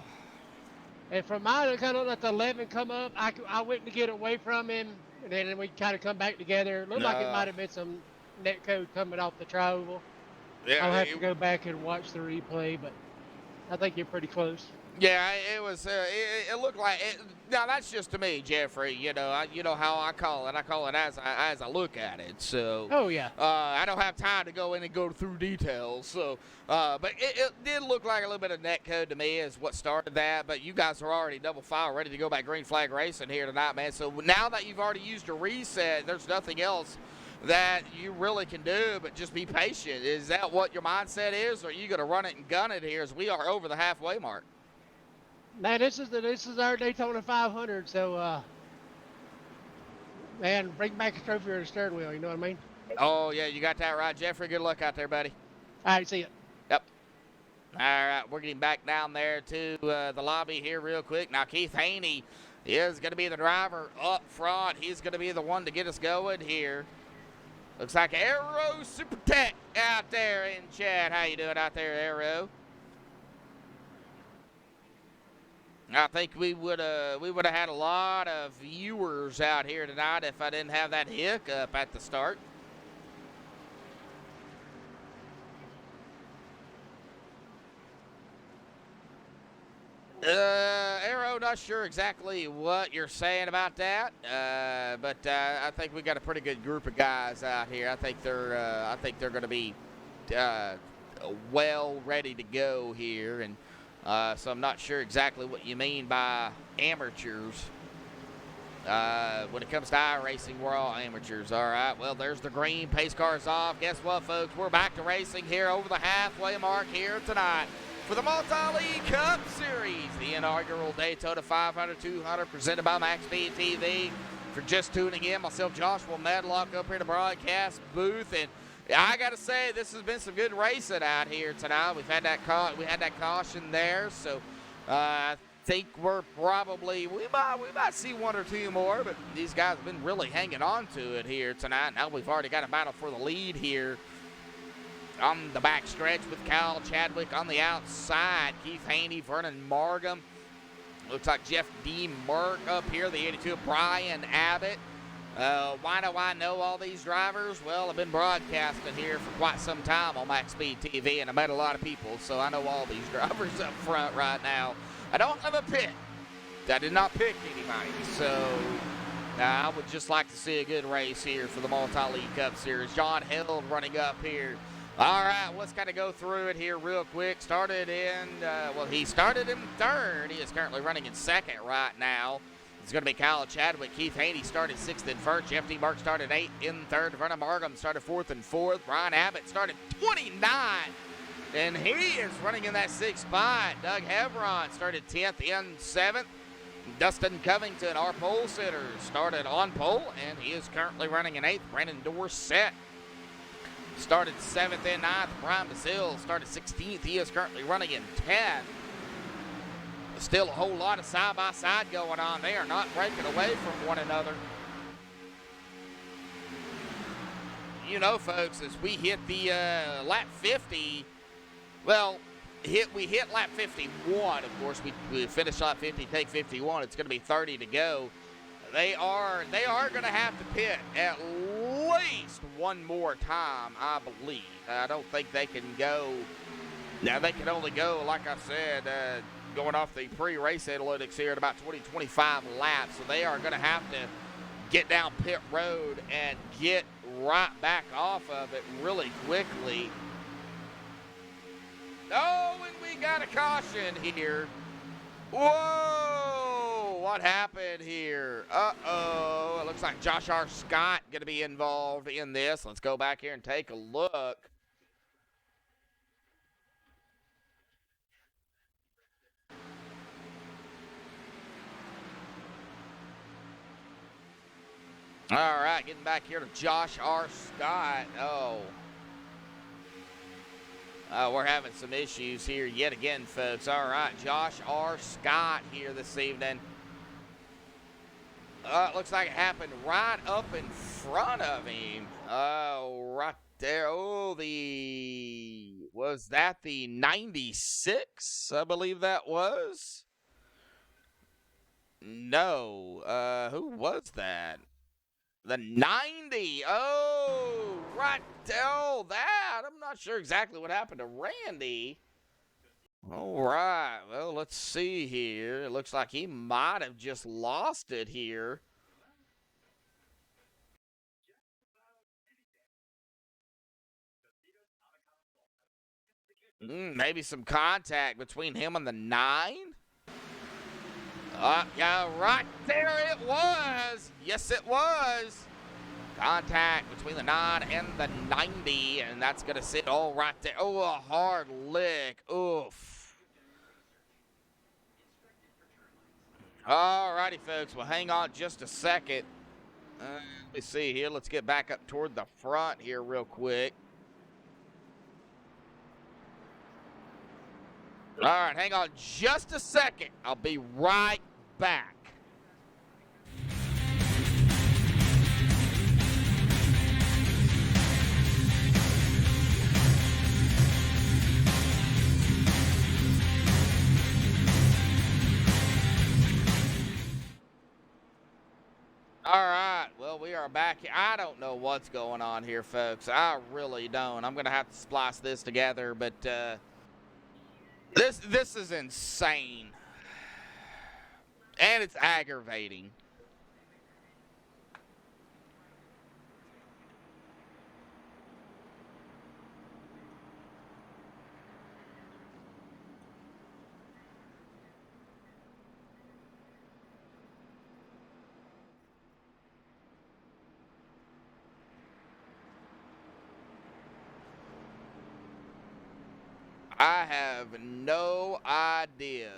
[SPEAKER 5] and from mine, I kind of let the 11 come up. I went to get away from him, and then we kind of come back together. It looked like it might have been some net code coming off the tri-oval. Yeah, I'll have to go back and watch the replay, but I think you're pretty close.
[SPEAKER 1] Yeah, it was. It looked like it. Now that's just to me, Jeffrey. You know how I call it. I call it as I look at it. So.
[SPEAKER 5] Oh yeah.
[SPEAKER 1] I don't have time to go in and go through details. So, but it did look like a little bit of net code to me is what started that. But you guys are already double file, ready to go back green flag racing here tonight, man. So now that you've already used a reset, there's nothing else that you really can do but just be patient. Is that what your mindset is, or are you going to run it and gun it here as we are over the halfway mark?
[SPEAKER 5] Man, this is our Daytona 500, so man, bring back a trophy or a steering wheel. You know what I mean?
[SPEAKER 1] Oh yeah, you got that right, Jeffrey. Good luck out there, buddy.
[SPEAKER 5] All right, see ya.
[SPEAKER 1] Yep. All right, we're getting back down there to the lobby here real quick. Now Keith Haney He is going to be the driver up front. He's going to be the one to get us going here. Looks like Aero Super Tech out there in chat. How you doing out there, Aero? I think we would have had a lot of viewers out here tonight if I didn't have that hiccup at the start. Arrow, not sure exactly what you're saying about that, but I think we got a pretty good group of guys out here. I think they're going to be well ready to go here, and so I'm not sure exactly what you mean by amateurs. When it comes to iRacing, we're all amateurs. All right, well, there's the green. Pace car's off. Guess what, folks? We're back to racing here over the halfway mark here tonight for the Multi-League Cup Series, the inaugural Daytona 500-200 presented by MaxspeedTV. For just tuning in, myself, Joshua Medlock, up here in the broadcast booth, and I got to say, this has been some good racing out here tonight. We had that caution there, so I think we're probably we might see one or two more, but these guys have been really hanging on to it here tonight. Now we've already got a battle for the lead here on the back stretch with Kyle Chadwick on the outside. Keith Haney, Vernon Margam. Looks like Jeff D. Merck up here, the 82 of Brian Abbott. Why do I know all these drivers? Well, I've been broadcasting here for quite some time on MaxspeedTV, TV, and I met a lot of people, so I know all these drivers up front right now. I don't have a pick. I did not pick anybody, so I would just like to see a good race here for the Multi-League Cup Series. John Held running up here. All right, let's kind of go through it here real quick. He started in third. He is currently running in second right now. It's going to be Kyle Chadwick. Keith Haney started sixth and first. Jeff D. Burke started eighth in third. Vernon Margam started fourth and fourth. Brian Abbott started 29, and he is running in that sixth spot. Doug Hevron started 10th in seventh. Dustin Covington, our pole sitter, started on pole, and he is currently running in eighth. Brandon Dorsett started 7th and 9th. Brian Basile started 16th. He is currently running in 10th. Still a whole lot of side-by-side going on. They are not breaking away from one another. You know, folks, as we hit the lap 50, well, we hit lap 51. Of course, we finished lap 50, take 51. It's going to be 30 to go. They are going to have to pit at least one more time, I believe. I don't think they can go. Now, they can only go, like I said, going off the pre-race analytics here at about 20-25 laps. So they are going to have to get down pit road and get right back off of it really quickly. Oh, and we got a caution here. Whoa, what happened here? Uh-oh, it looks like Josh R. Scott going to be involved in this. Let's go back here and take a look. All right, getting back here to Josh R. Scott. We're having some issues here yet again, folks. All right, Josh R. Scott here this evening. It looks like it happened right up in front of him. Oh, right there. Oh, was that the 96? I believe that was. No. Who was that? The 90. Oh, right. Oh, that. I'm not sure exactly what happened to Randy. All right. Well, let's see here. It looks like he might have just lost it here. Maybe some contact between him and the 9. Yeah, right there it was. Yes, it was. Contact between the 9 and the 90, and that's going to sit all right there. Oh, a hard lick. Oof. All righty, folks. Well, hang on just a second. Let me see here. Let's get back up toward the front here real quick. All right, hang on just a second. I'll be right back. All right, well, we are back here. I don't know what's going on here, folks. I really don't. I'm going to have to splice this together, but this is insane. And it's aggravating. I have no idea.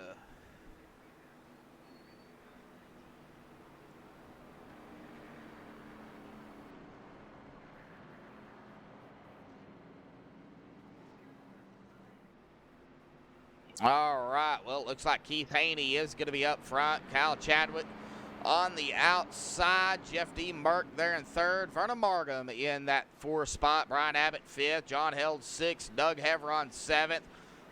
[SPEAKER 1] All right, well, it looks like Keith Haney is going to be up front. Kyle Chadwick on the outside. Jeff D. Merck there in third. Vernon Markham in that fourth spot. Brian Abbott fifth. John Held sixth. Doug Heveron seventh.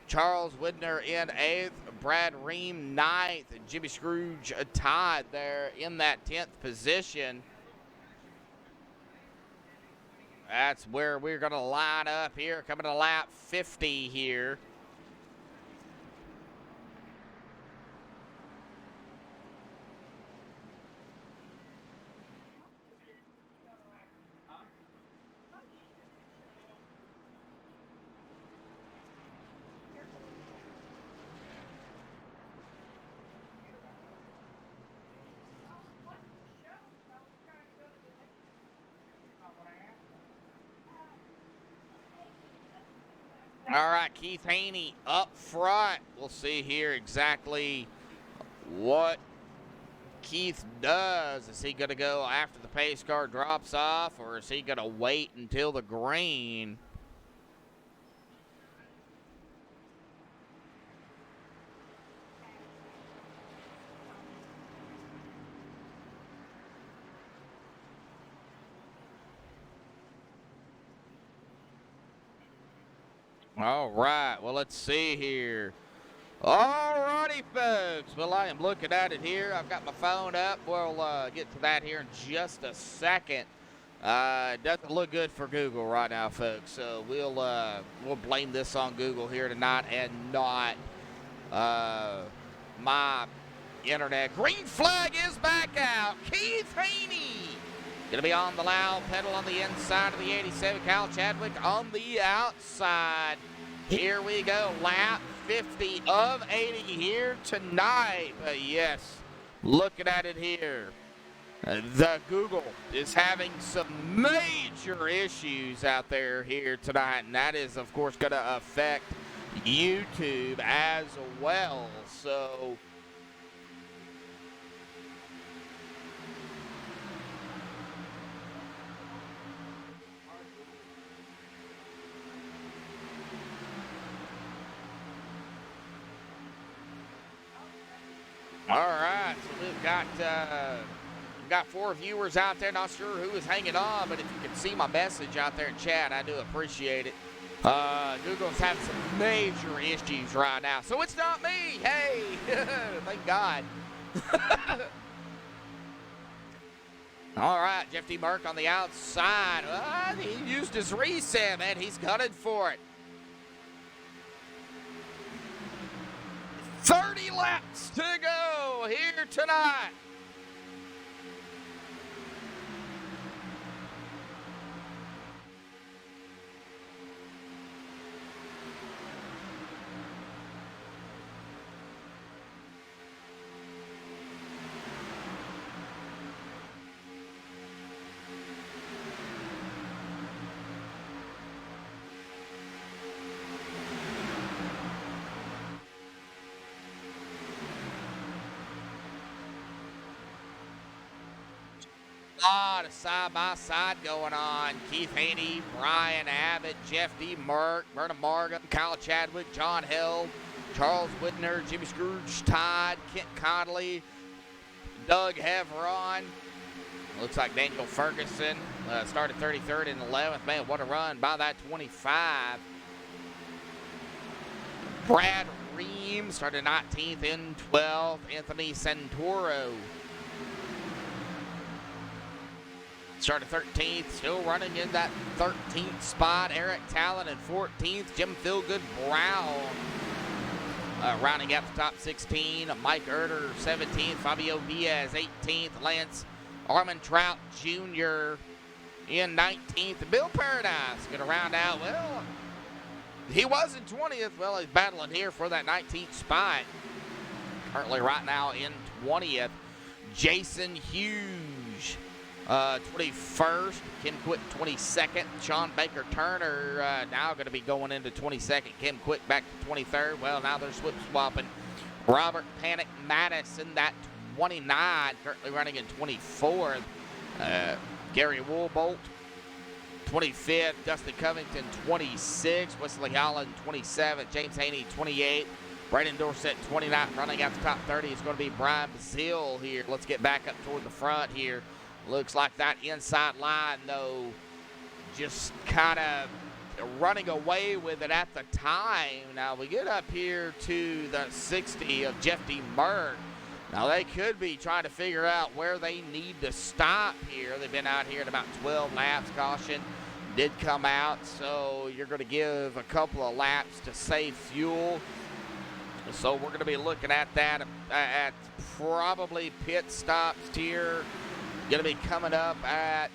[SPEAKER 1] Charles Widner in eighth. Brad Ream ninth. And Jimmy Scrooge tied there in that 10th position. That's where we're going to line up here. Coming to lap 50 here. All right, Keith Haney up front. We'll see here exactly what Keith does. Is he going to go after the pace car drops off, or is he going to wait until the green? All right, well, let's see here. All righty, folks. Well, I am looking at it here. I've got my phone up. We'll get to that here in just a second. It doesn't look good for Google right now, folks. So we'll blame this on Google here tonight and not my internet. Green flag is back out. Keith Haney going to be on the loud pedal on the inside of the 87. Kyle Chadwick on the outside. Here we go. Lap 50 of 80 here tonight. But yes, looking at it here, the Google is having some major issues out there here tonight. And that is, of course, going to affect YouTube as well. So all right, so we've got 4 viewers out there. Not sure who is hanging on, but if you can see my message out there in chat, I do appreciate it. Google's having some major issues right now, so it's not me. Hey, thank God. All right, Jeff D. Merck on the outside. He used his reset, man. He's gunning for it. 30 laps to go here tonight. Lot of side-by-side going on. Keith Haney, Brian Abbott, Jeff D. Merck, Vernon Markham, Kyle Chadwick, John Held, Charles Widner, Jimmy Scrooge Todd, Kent Connolly, Doug Heveron. Looks like Daniel Ferguson started 33rd and 11th. Man, what a run by that 25. Brad Ream started 19th and 12th. Anthony Santoro Started 13th, still running in that 13th spot. Eric Talon in 14th. Jim Philgood Brown rounding out the top 16. Mike Erder 17th. Fabio Diaz 18th. Lance Armentrout Jr. in 19th. Bill Paradise going to round out, well, he was in 20th. Well, he's battling here for that 19th spot. Currently right now in 20th. Jason Hughes, 21st. Kim Quick, 22nd. Sean Baker Turner now going to be going into 22nd. Kim Quick back to 23rd. Well, now they're swapping. Robert Panic Mattis in that 29, currently running in 24th. Gary Woolbolt, 25th. Dustin Covington, 26th. Wesley Holland, 27th. James Haney, 28th. Brandon Dorsett, 29th. Running out the top 30 is going to be Brian Bazile here. Let's get back up toward the front here. Looks like that inside line, though, just kind of running away with it at the time. Now we get up here to the 60 of Jeff D. Merck. Now they could be trying to figure out where they need to stop here. They've been out here at about 12 laps. Caution did come out, so you're going to give a couple of laps to save fuel. So we're going to be looking at that at probably pit stops here. Going to be coming up at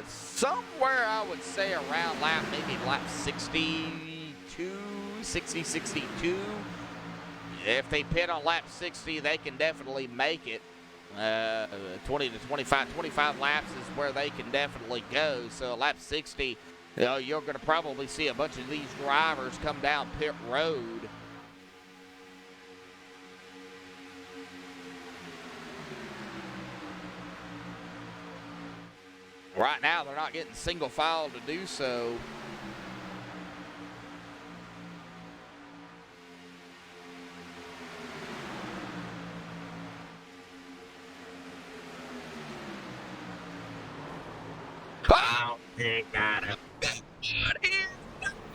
[SPEAKER 1] somewhere, I would say, around maybe lap 62, 62. If they pit on lap 60, they can definitely make it. 20 to 25 laps is where they can definitely go. So lap 60, you're going to probably see a bunch of these drivers come down pit road. Right now, they're not getting single file to do so. Oh, they got a big one here.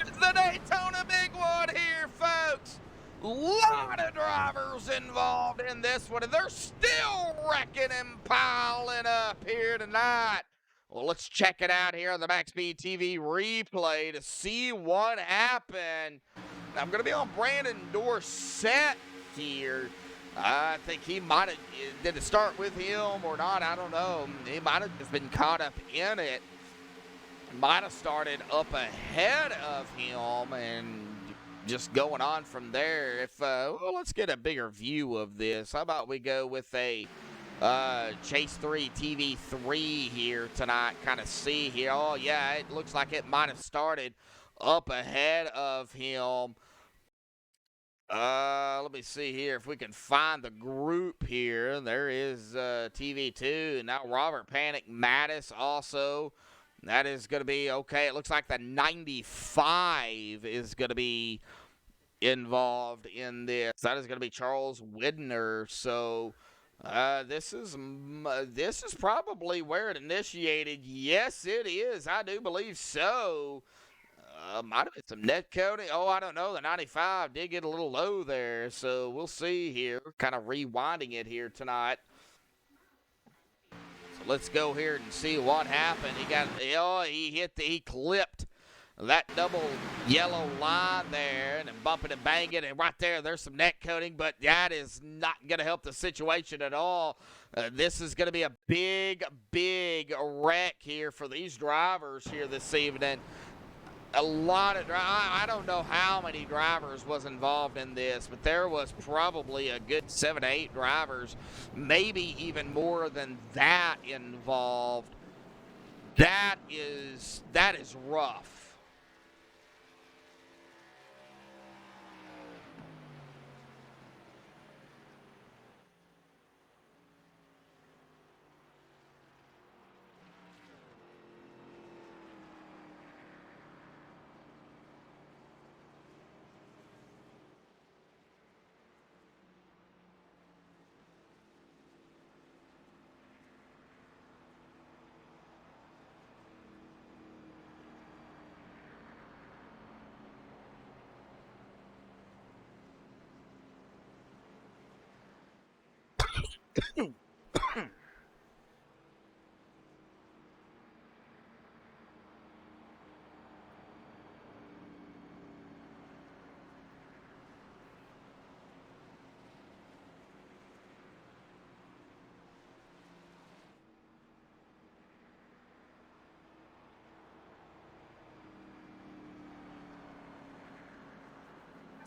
[SPEAKER 1] It's the Daytona big one here, folks. Lot of drivers involved in this one, and they're still wrecking and piling up here tonight. Well, let's check it out here on the MaxspeedTV TV replay to see what happened. Now, I'm going to be on Brandon Dorsett here. I think he might have, did it start with him or not? I don't know. He might have just been caught up in it. Might have started up ahead of him and just going on from there. Well, let's get a bigger view of this. How about we go with a Chase 3 TV3 here tonight, kind of see here. Oh, yeah, it looks like it might have started up ahead of him. Let me see here if we can find the group here. There is TV2. Now Robert Panic Mattis also. That is going to be okay. It looks like the 95 is going to be involved in this. That is going to be Charles Widner. So this is probably where it initiated. Yes, it is. I do believe so. Might have been some net coating. Oh, I don't know. The 95 did get a little low there, so we'll see here. Kind of rewinding it here tonight. So let's go here and see what happened. He clipped that double yellow line there and then bumping and banging, and right there's some net coating, but that is not going to help the situation at all. This is going to be a big wreck here for these drivers here this evening. A lot of I don't know how many drivers was involved in this, but there was probably a good 7 to 8 drivers, maybe even more than that involved. That is rough.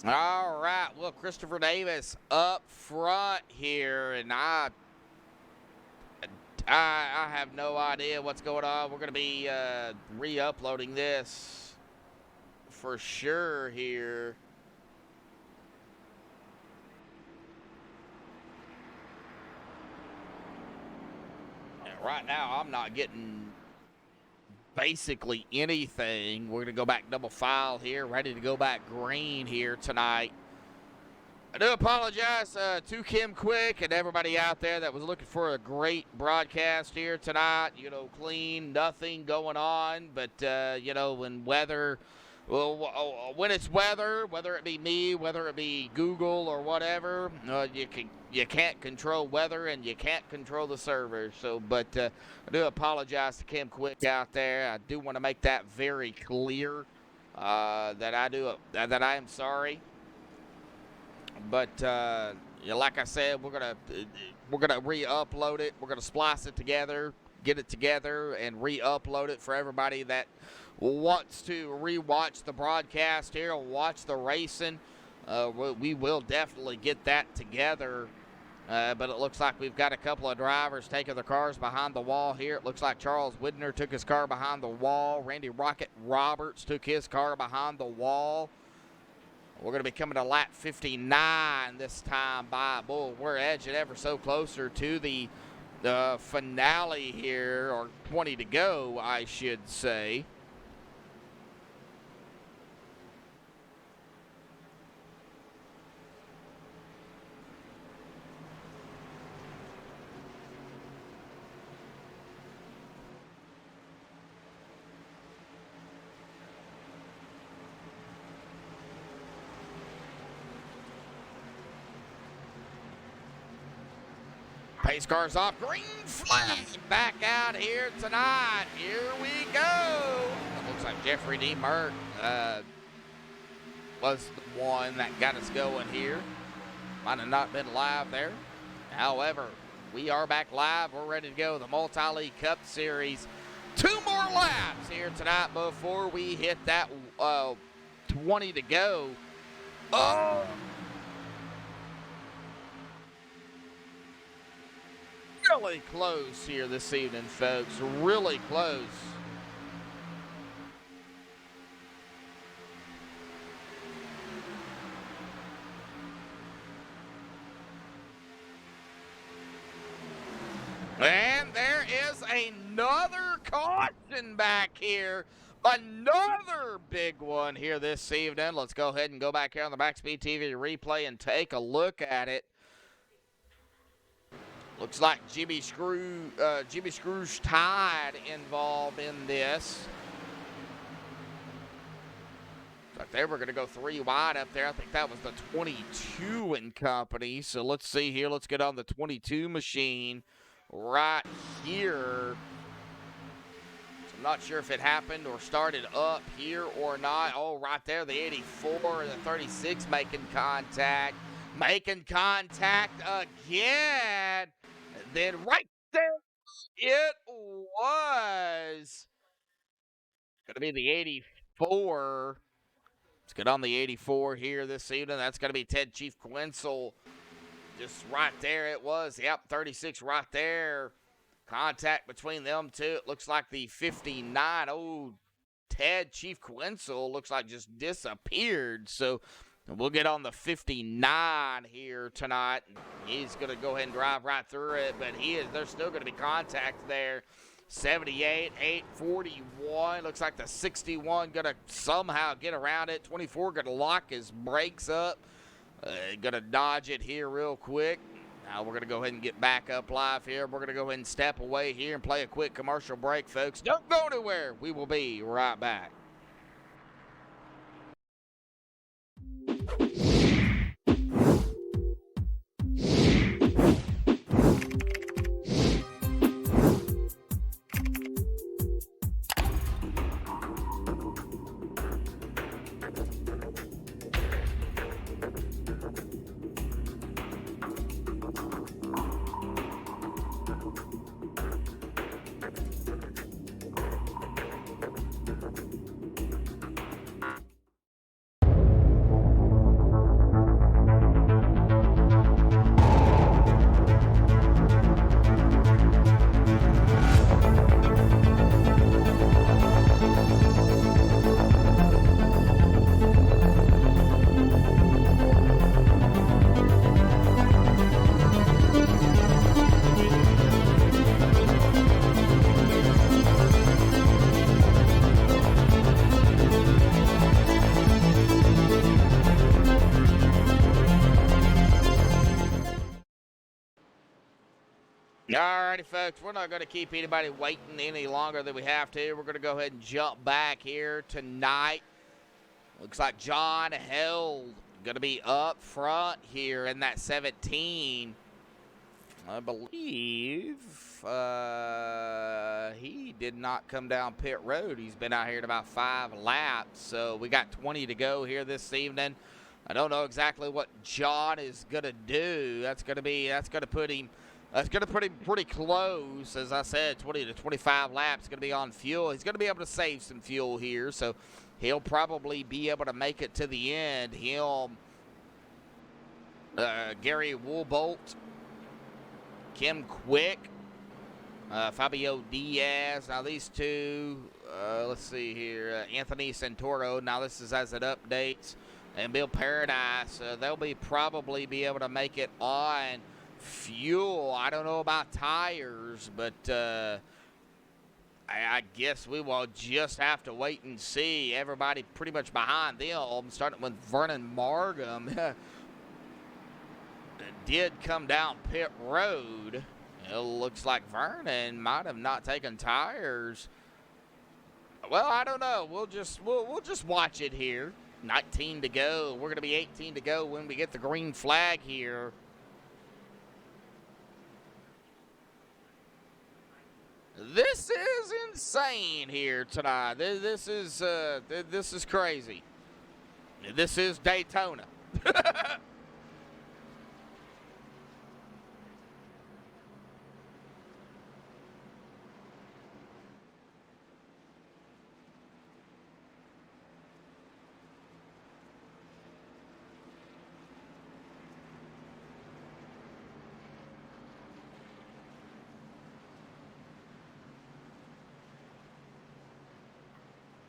[SPEAKER 1] All right, well, Christopher Davis up front here, and I have no idea what's going on. We're going to be re-uploading this for sure here. And right now, I'm not getting basically anything. We're going to go back double file here, ready to go back green here tonight. I do apologize to Kim Quick and everybody out there that was looking for a great broadcast here tonight. You know, clean, nothing going on. But, you know, when weather, well, when it's weather, whether it be me, whether it be Google or whatever, you can't control weather and you can't control the server. So, but I do apologize to Kim Quick out there. I do want to make that very clear that I am sorry. But like I said, we're gonna re-upload it. We're gonna splice it together, get it together, and re-upload it for everybody that wants to re-watch the broadcast here and watch the racing. We will definitely get that together. But it looks like we've got a couple of drivers taking their cars behind the wall here. It looks like Charles Widner took his car behind the wall. Randy Rocket Roberts took his car behind the wall. We're going to be coming to lap 59 this time by, boy, we're edging ever so closer to the finale here, or 20 to go, I should say. Pace cars off, green flag back out here tonight. Here we go. It looks like Jeffrey D. Mert was the one that got us going here. Might have not been live there. However, we are back live. We're ready to go. The Multi-League Cup Series. 2 more laps here tonight before we hit that 20 to go. Oh! Really close here this evening, folks. Really close. And there is another caution back here. Another big one here this evening. Let's go ahead and go back here on the MaxspeedTV replay and take a look at it. Looks like Jimmy Scrooge Tide involved in this. But there we're going to go 3 wide up there. I think that was the 22 in company. So let's see here. Let's get on the 22 machine right here. So I'm not sure if it happened or started up here or not. Oh, right there, the 84 and the 36 making contact. Making contact again. Then right there, it was going to be the 84. Let's get on the 84 here this evening. That's going to be Ted Chief Quinzel. Just right there it was. Yep, 36 right there. Contact between them two. It looks like the 59. Oh, Ted Chief Quinzel looks like just disappeared. So we'll get on the 59 here tonight. He's going to go ahead and drive right through it, but there's still going to be contact there. 78, 841. Looks like the 61 going to somehow get around it. 24 going to lock his brakes up. Going to dodge it here real quick. Now we're going to go ahead and get back up live here. We're going to go ahead and step away here and play a quick commercial break, folks. Don't go anywhere. We will be right back. Alrighty, folks, we're not going to keep anybody waiting any longer than we have to. We're going to go ahead and jump back here tonight. Looks like John Held going to be up front here in that 17. I believe he did not come down pit road. He's been out here in about 5 laps, so we got 20 to go here this evening. I don't know exactly what John is going to do. That's going to put him pretty close. As I said, 20 to 25 laps going to be on fuel. He's going to be able to save some fuel here, so he'll probably be able to make it to the end. Gary Woolbolt, Kim Quick, Fabio Diaz. Now these two, let's see here, Anthony Santoro. Now this is as it updates. And Bill Paradise, they'll probably be able to make it on fuel. I don't know about tires, but I guess we will just have to wait and see. Everybody pretty much behind them, starting with Vernon Markham. Did come down pit road. It looks like Vernon might have not taken tires. Well, I don't know. We'll just watch it here. 19 to go. We're going to be 18 to go when we get the green flag here. This is insane here tonight. This is crazy. This is Daytona.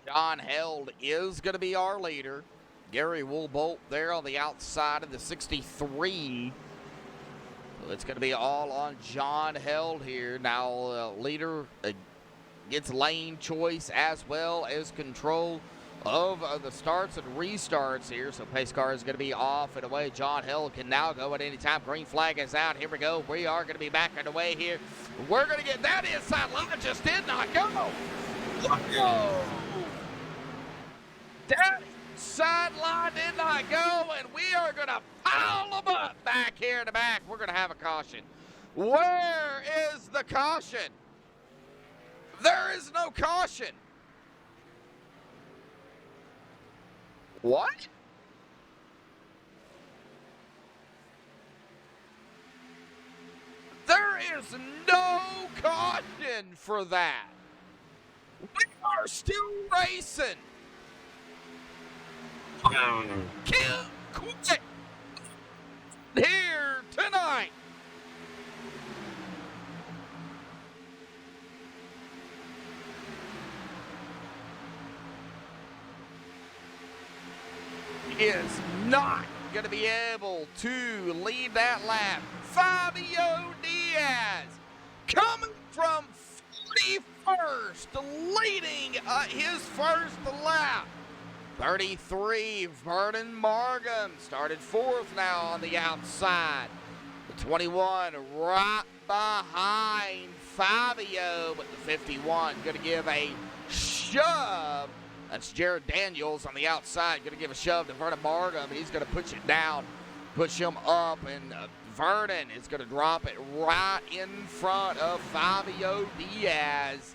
[SPEAKER 1] John Held is going to be our leader. Gary Woolbolt there on the outside of the 63. So it's going to be all on John Held here. Now, leader gets lane choice as well as control of the starts and restarts here. So pace car is going to be off and away. John Held can now go at any time. Green flag is out. Here we go. We are going to be back and away here. We're going to get that inside line. Just did not go. Whoa! That sideline did not go, and we are going to pile them up back here in the back. We're going to have a caution. Where is the caution? There is no caution. What? There is no caution for that. We are still racing. Kim Quick here tonight. Is not going to be able to lead that lap. Fabio Diaz coming from 41st, leading his first lap. 33, Vernon Markham started 4th now on the outside. The 21 right behind Fabio, but the 51 going to give a shove. That's Jared Daniels on the outside, going to give a shove to Vernon Markham. He's going to push it down, push him up, and Vernon is going to drop it right in front of Fabio Diaz.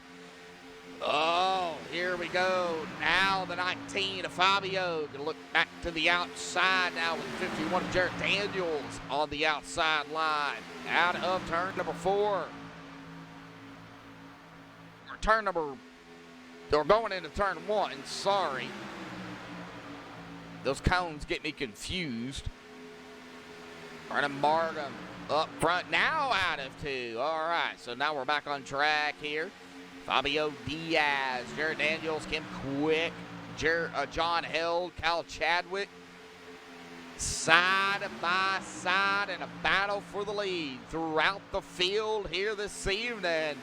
[SPEAKER 1] Oh, here we go. Now the 19 of Fabio. Going to look back to the outside now with 51 of Jared Daniels on the outside line. Out of turn number 4. They're going into turn 1. Sorry. Those cones get me confused. Vernon Markham up front now out of 2. All right, so now we're back on track here. Fabio Diaz, Jared Daniels, Kim Quick, John Held, Kyle Chadwick. Side by side in a battle for the lead throughout the field here this evening.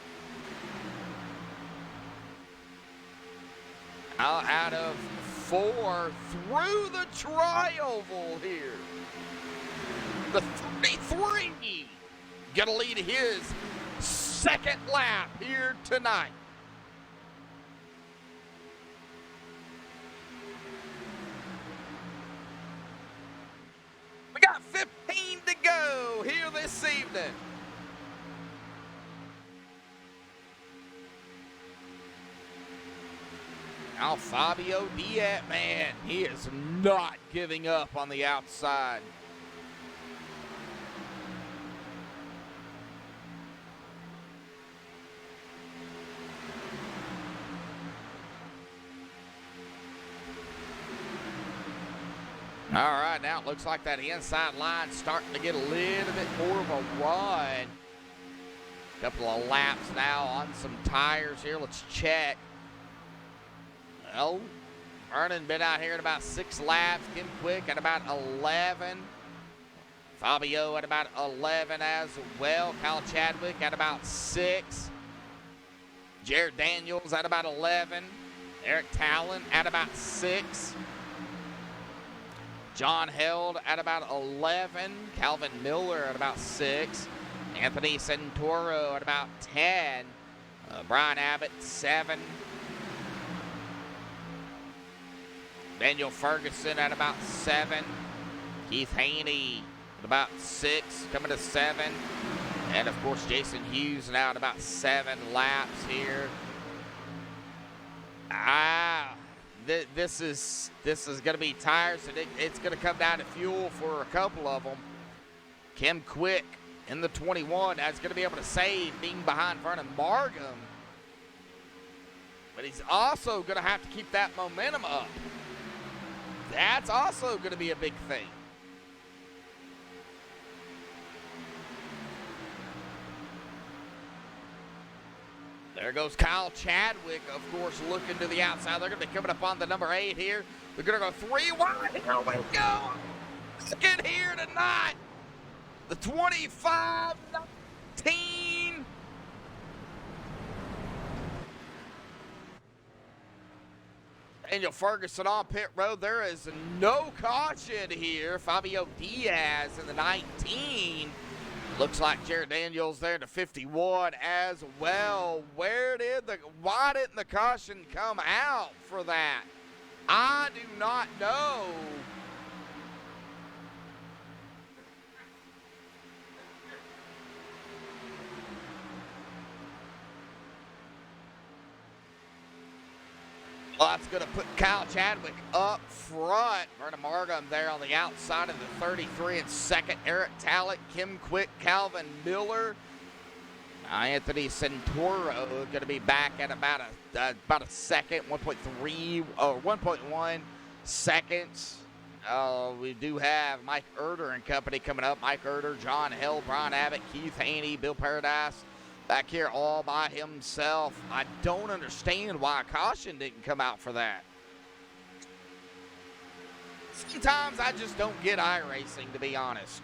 [SPEAKER 1] Out of 4 through the tri-oval here. The 33 gonna lead his second lap here tonight. We got 15 to go here this evening. Now Fabio Diaz, man, he is not giving up on the outside. All right, now it looks like that inside line's starting to get a little bit more of a run. Couple of laps now on some tires here. Let's check. Well, Vernon been out here at about 6 laps. Kim Quick at about 11. Fabio at about 11 as well. Kyle Chadwick at about 6. Jared Daniels at about 11. Eric Talon at about 6. John Held at about 11. Calvin Miller at about 6. Anthony Santoro at about 10. Brian Abbott, 7. Daniel Ferguson at about 7. Keith Haney at about 6, coming to 7. And, of course, Jason Hughes now at about 7 laps here. This is going to be tires, and it's going to come down to fuel for a couple of them. Kim Quick in the 21 is going to be able to save being behind Vernon Markham. But he's also going to have to keep that momentum up. That's also going to be a big thing. There goes Kyle Chadwick, of course, looking to the outside. They're going to be coming up on the number 8 here. They're going to go 3 wide. Here we go. Second here tonight. The 25-19. Daniel Ferguson on pit road. There is no caution here. Fabio Diaz in the 19. Looks like Jared Daniels there to 51 as well. Why didn't the caution come out for that? I do not know. Well, that's going to put Kyle Chadwick up front. Vernon Markham there on the outside of the 33 in second. Eric Talent, Kim Quick, Calvin Miller. Anthony Santoro going to be back at about a second, 1.3 or 1.1 seconds. We do have Mike Erder and company coming up. Mike Erder, John Hill, Brian Abbott, Keith Haney, Bill Paradise. Back here all by himself. I don't understand why a caution didn't come out for that. Sometimes I just don't get iRacing, to be honest.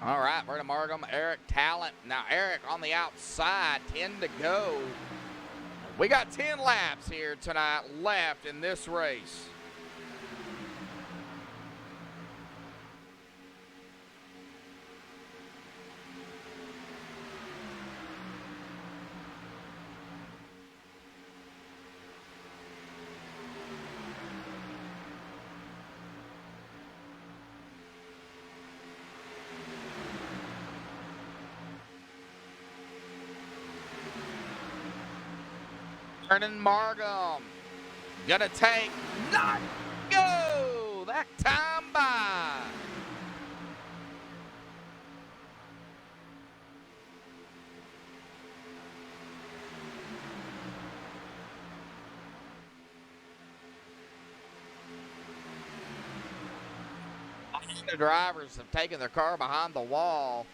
[SPEAKER 1] All right, Vernon Markham, Eric Talent. Now, Eric on the outside, 10 to go. We got 10 laps here tonight left in this race. Vernon Markham gonna take, not go that time by. The drivers have taken their car behind the wall.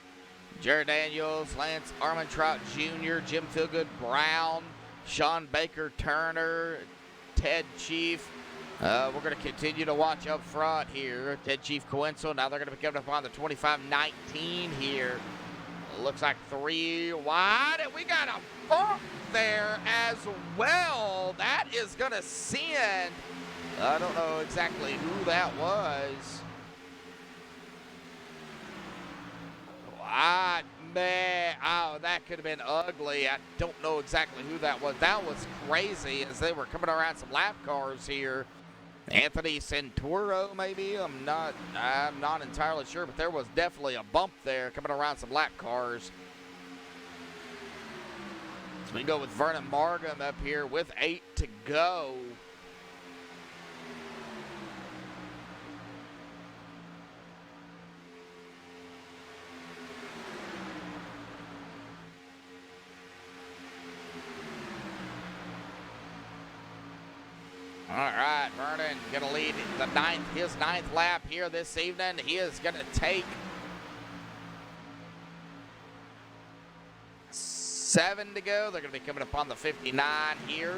[SPEAKER 1] Jared Daniels, Lance Armentrout Jr., Jim Feelgood Brown, Sean Baker Turner, Ted Chief. We're going to continue to watch up front here. Ted Chief Coenso. Now they're going to be coming up on the 25-19 here. Looks like 3 wide, and we got a bump there as well. That is going to send, I don't know exactly who that was. Man, oh, that could have been ugly. I don't know exactly who that was. That was crazy as they were coming around some lap cars here. Anthony Santoro, maybe? I'm not entirely sure, but there was definitely a bump there coming around some lap cars. So we go with Vernon Markham up here with 8 to go. All right, Vernon going to lead his ninth lap here this evening. He is going to take 7 to go. They're going to be coming up on the 59 here.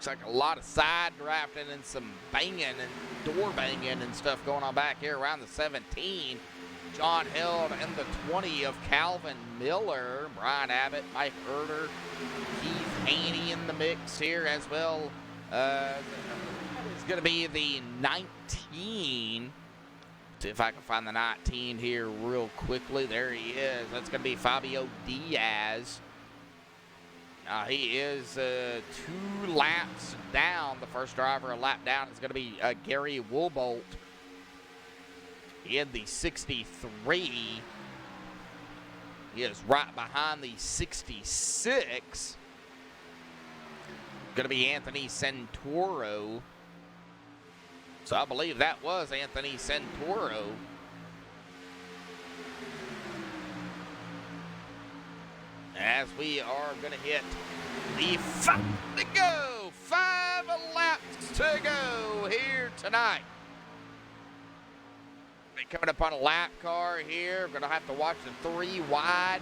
[SPEAKER 1] Like a lot of side drafting and some banging and door banging and stuff going on back here around the 17. John Hill and the 20 of Calvin Miller, Brian Abbott, Mike Herder, Keith Haney in the mix here as well. It's going to be the 19. See if I can find the 19 here real quickly. There he is. That's going to be Fabio Diaz. He is 2 laps down. The first driver a lap down is going to be Gary Woolbolt in the 63. He is right behind the 66. Going to be Anthony Santoro. So I believe that was Anthony Santoro. As we are going to hit the 5 to go. 5 laps to go here tonight. Coming up on a lap car here. We're going to have to watch the 3 wide.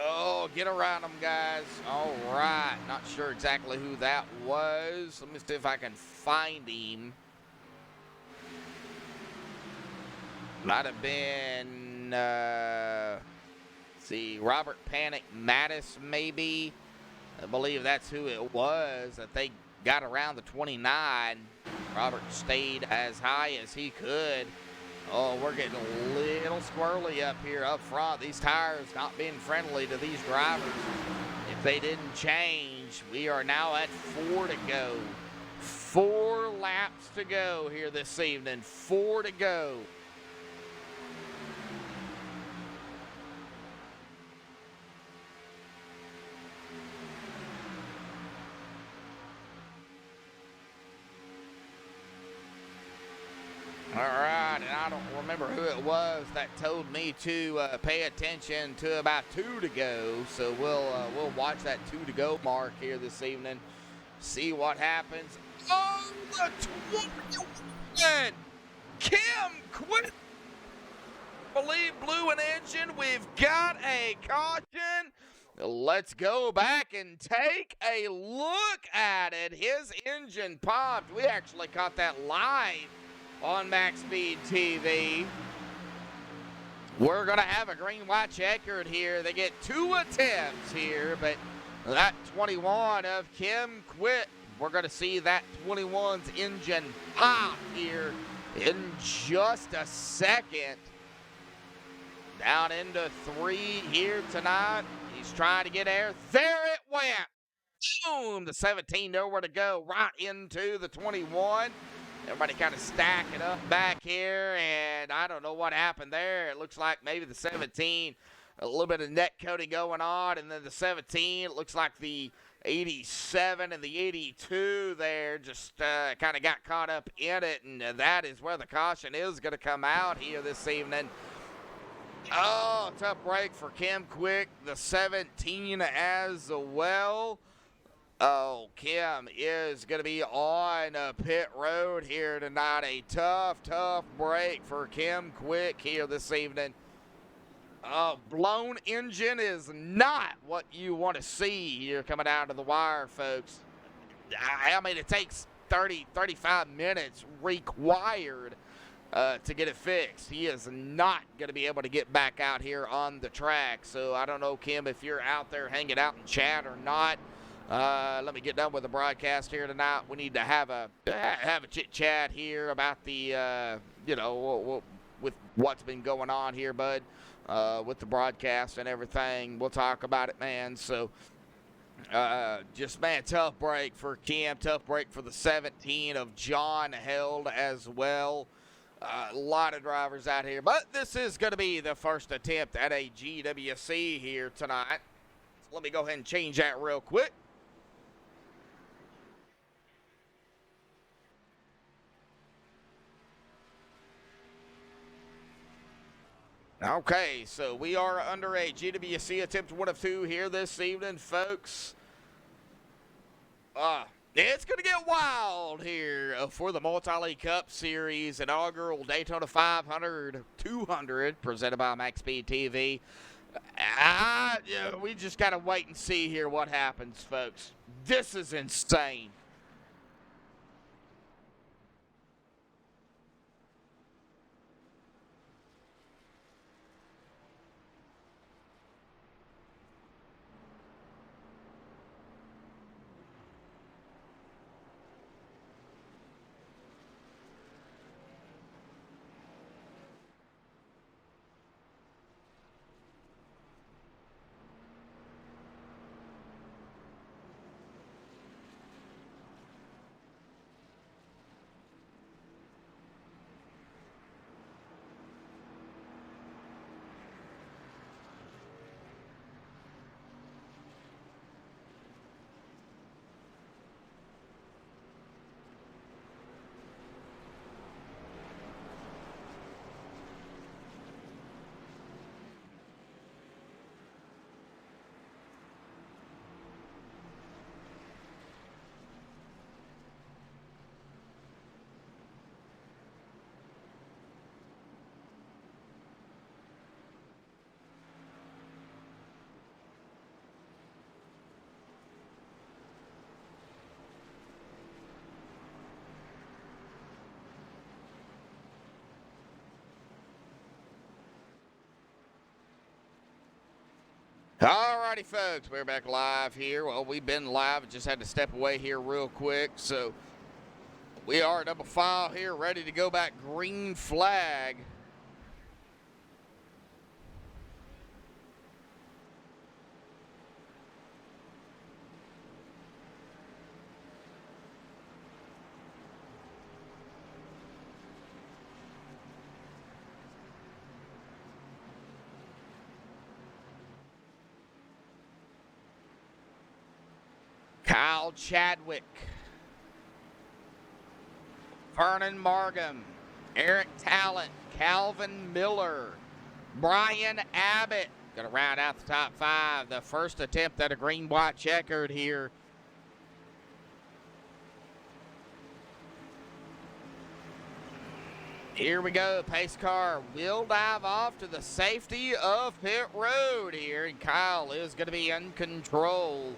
[SPEAKER 1] Oh, get around them, guys. All right. Not sure exactly who that was. Let me see if I can find him. Might have been... see, Robert Panic Mattis, maybe. I believe that's who it was that they got around the 29. Robert stayed as high as he could. Oh, we're getting a little squirrely up here up front. These tires not being friendly to these drivers. If they didn't change, we are now at 4 to go. 4 laps to go here this evening. 4 to go. All right, and I don't remember who it was that told me to pay attention to about 2 to go. So we'll watch that 2 to go mark here this evening, see what happens. Oh, the 21! Kim Quinn, believe blew an engine. We've got a caution. Let's go back and take a look at it. His engine popped. We actually caught that live on MaxspeedTV. We're going to have a green-white checkered here. They get 2 attempts here, but that 21 of Kim Quit, we're going to see that 21's engine pop here in just a second. Down into 3 here tonight. He's trying to get air. There it went. Boom. The 17 nowhere to go. Right into the 21. Everybody kind of stacking up back here, and I don't know what happened there. It looks like maybe the 17, a little bit of net coating going on, and then the 17, it looks like the 87 and the 82 there just kind of got caught up in it, and that is where the caution is going to come out here this evening. Oh, tough break for Kim Quick, the 17 as well. Oh, Kim is going to be on pit road here tonight. A tough break for Kim Quick here this evening. Blown engine is not what you want to see here coming out of the wire, folks. I mean, it takes 35 minutes required to get it fixed. He is not going to be able to get back out here on the track. So I don't know, Kim, if you're out there hanging out in chat or not. Let me get done with the broadcast here tonight. We need to have a chit chat here about the with what's been going on here, bud, with the broadcast and everything. We'll talk about it, man. So just, man, tough break for Kim, tough break for the 17 of John Held as well. A lot of drivers out here, but this is going to be the first attempt at a GWC here tonight. So let me go ahead and change that real quick. Okay, so we are under a GWC attempt 1 of 2 here this evening, folks. It's going to get wild here for the Multi-League Cup Series inaugural Daytona 500 200 presented by MaxspeedTV. We just got to wait and see here what happens, folks. This is insane. Alrighty, folks, we're back live here. Well, we've been live, just had to step away here real quick. So we are double file here, ready to go back. Green flag. Kyle Chadwick, Vernon Margam, Eric Talent, Calvin Miller, Brian Abbott. Going to round out the top 5. The first attempt at a green-white checkered here. Here we go. Pace car will dive off to the safety of pit road here. And Kyle is going to be in control.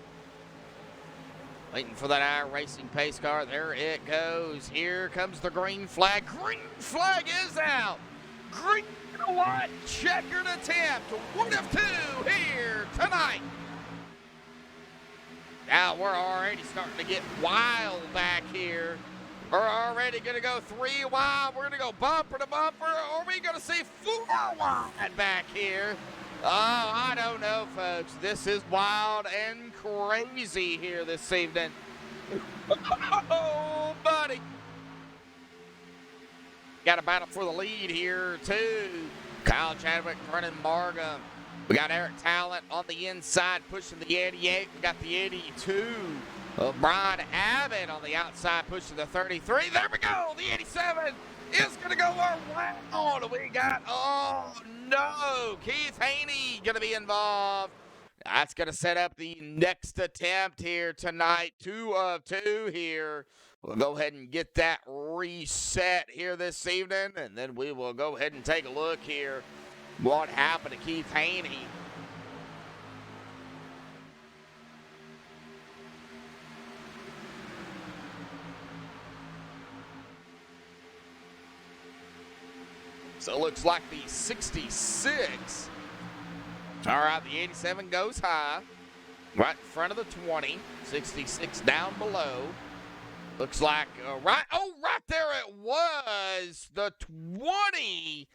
[SPEAKER 1] Waiting for that iRacing pace car. There it goes. Here comes the green flag. Green flag is out. Green and white checkered attempt. 1 of 2 here tonight. Now we're already starting to get wild back here. We're already going to go 3 wide. We're going to go bumper to bumper. Or are we going to see 4 wide back here? Oh, I don't know, folks. This is wild and crazy here this evening. Oh, buddy. Got a battle for the lead here, too. Kyle Chadwick, Vernon Margam. We got Eric Talent on the inside pushing the 88. We got the 82. Brian Abbott on the outside pushing the 33. There we go. The 87 is going to go around. We got, oh no, Keith Haney going to be involved. That's going to set up the next attempt here tonight. 2 of 2 here. We'll go ahead and get that reset here this evening, and then we will go ahead and take a look here what happened to Keith Haney. So it looks like the 66. All right, the 87 goes high. Right in front of the 20. 66 down below. Looks like right there it was. The 20.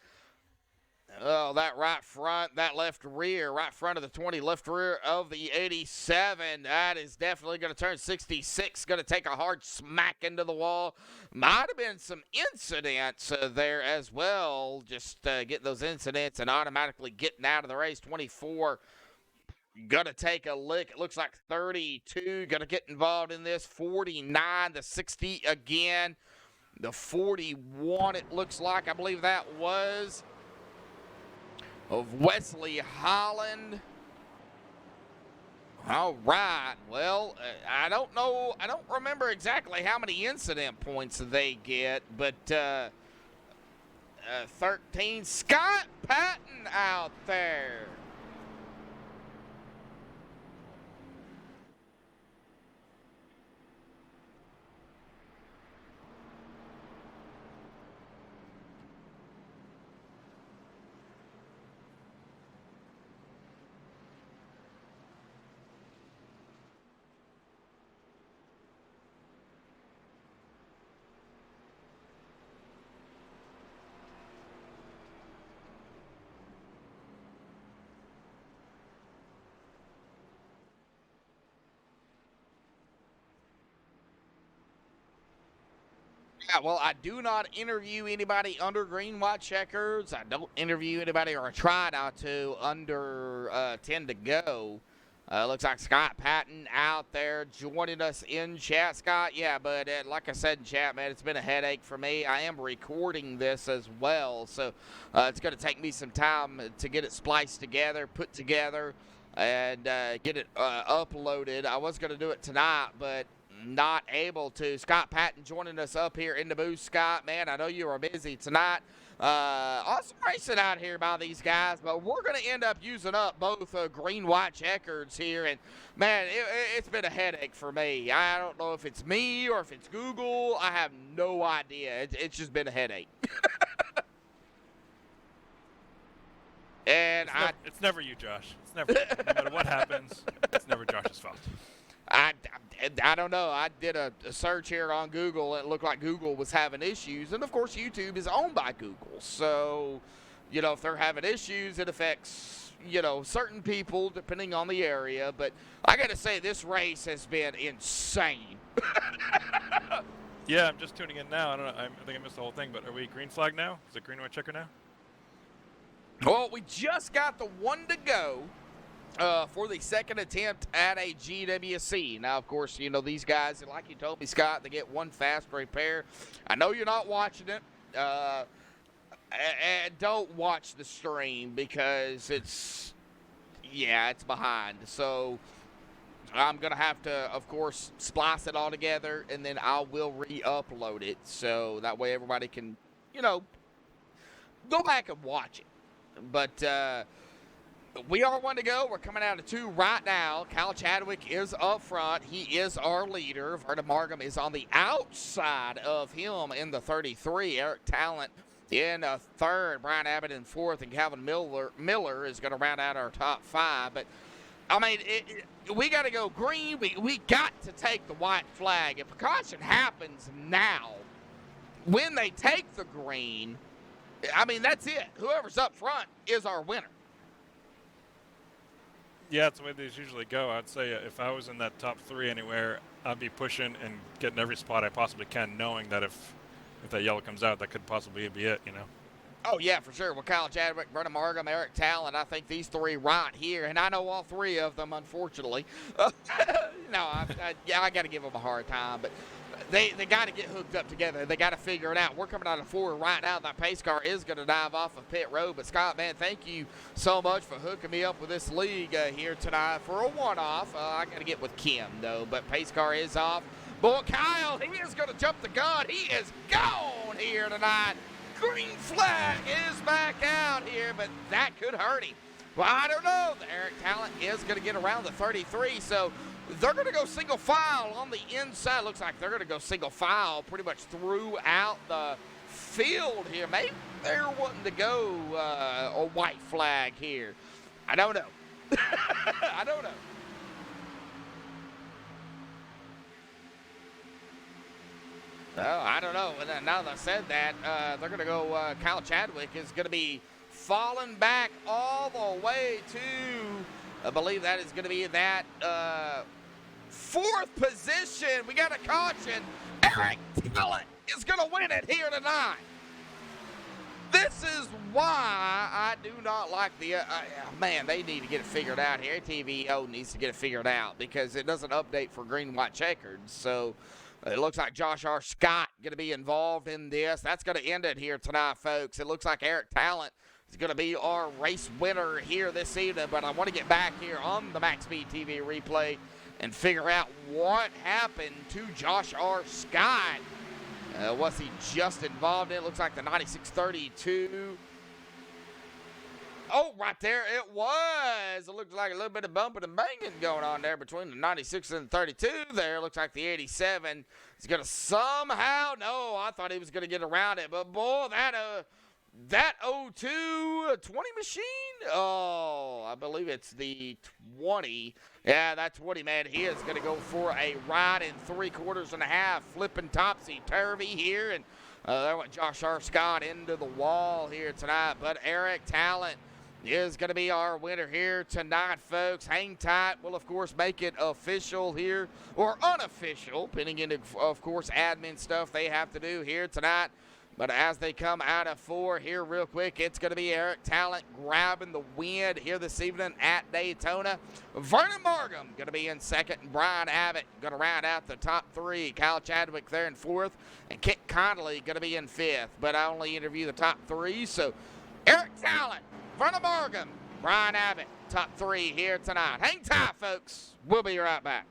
[SPEAKER 1] Oh, that right front, that left rear, right front of the 20, left rear of the 87. That is definitely going to turn 66. Going to take a hard smack into the wall. Might have been some incidents there as well. Just getting those incidents and automatically getting out of the race. 24 going to take a lick. It looks like 32 going to get involved in this. 49, the 60 again. The 41, it looks like, I believe that was of Wesley Holland. All right. Well, I don't know. I don't remember exactly how many incident points they get, but 13, Scott Patton out there. Yeah, well, I do not interview anybody under green, white checkers. I don't interview anybody, or I try not to, under 10 to go. Looks like Scott Patton out there joining us in chat. Scott, yeah, but like I said in chat, man, it's been a headache for me. I am recording this as well, so it's going to take me some time to get it spliced together, put together, and get it uploaded. I was going to do it tonight, but not able to. Scott Patton joining us up here in the booth. Scott, man, I know you are busy tonight. Awesome racing out here by these guys, but we're going to end up using up both green, white checkers here, and man, it's been a headache for me. I don't know if it's me or if it's Google. I have no idea. It's just been a headache. And
[SPEAKER 6] it's never you, Josh. It's never you. No matter what happens, it's never Josh's fault.
[SPEAKER 1] I don't know. I did a search here on Google, and it looked like Google was having issues. And, of course, YouTube is owned by Google. So, you know, if they're having issues, it affects, you know, certain people depending on the area. But I got to say, this race has been insane.
[SPEAKER 6] Yeah, I'm just tuning in now. I don't know. I think I missed the whole thing, but are we green flag now? Is it green white checker now?
[SPEAKER 1] Well, we just got the one to go. For the second attempt at a GWC. Now, of course, you know, these guys, like you told me, Scott, they get one fast repair. I know you're not watching it. And don't watch the stream because it's behind. So I'm going to have to, of course, splice it all together, and then I will re-upload it. So that way everybody can, you know, go back and watch it. But, we are one to go. We're coming out of 2 right now. Kyle Chadwick is up front. He is our leader. Vernon Markham is on the outside of him in the 33. Eric Talent in third. Brian Abbott in fourth. And Calvin Miller is going to round out our top 5. But, I mean, we got to go green. We got to take the white flag. If a caution happens now, when they take the green, I mean, that's it. Whoever's up front is our winner.
[SPEAKER 6] Yeah, that's the way these usually go. I'd say if I was in that top 3 anywhere, I'd be pushing and getting every spot I possibly can, knowing that if that yellow comes out, that could possibly be it, you know?
[SPEAKER 1] Oh, yeah, for sure. Well, Kyle Chadwick, Vernon Markham, Eric Talent, I think these 3 right here, and I know all 3 of them, unfortunately. No, I got to give them a hard time. But they got to get hooked up together. They got to figure it out. We're coming out of 4 right now. That pace car is going to dive off of pit road. But Scott, man, thank you so much for hooking me up with this league here tonight for a one-off. I got to get with Kim though. But pace car is off. Boy, Kyle, he is going to jump the gun. He is gone here tonight. Green flag is back out here, but that could hurt him. Well, I don't know. The Eric Talent is going to get around the 33, so they're going to go single file on the inside. Looks like they're going to go single file pretty much throughout the field here. Maybe they're wanting to go a white flag here. I don't know. I don't know. Well, I don't know. Now that I said that, they're going to go, Kyle Chadwick is going to be falling back all the way to, I believe that is going to be that 4th position. We got a caution. Eric Talent is going to win it here tonight. This is why I do not like the, man, they need to get it figured out here. TVO needs to get it figured out because it doesn't update for green, white checkered. So it looks like Josh R. Scott going to be involved in this. That's going to end it here tonight, folks. It looks like Eric Talent is going to be our race winner here this evening. But I want to get back here on the MaxspeedTV replay and figure out what happened to Josh R. Scott. Was he just involved in? It looks like the 9632. Oh, right there it was. It looked like a little bit of bumping and banging going on there between the 96 and the 32 there. Looks like the 87 is going to somehow, no, I thought he was going to get around it. But, boy, that 02 20 machine, oh, I believe it's the 20. Yeah, that 20, man, he is going to go for a ride in 3/4 flipping topsy-turvy here. And there went Josh R. Scott into the wall here tonight. But Eric Talent is going to be our winner here tonight, folks. Hang tight. We'll, of course, make it official here, or unofficial, depending on, of course, admin stuff they have to do here tonight. But as they come out of 4 here real quick, it's going to be Eric Talent grabbing the win here this evening at Daytona. Vernon Markham going to be in 2nd, and Brian Abbott going to round out the top 3. Kyle Chadwick there in 4th, and Kent Connolly going to be in 5th. But I only interview the top 3, so Eric Talent, Vernon Markham, Brian Abbott, top 3 here tonight. Hang tight, folks. We'll be right back.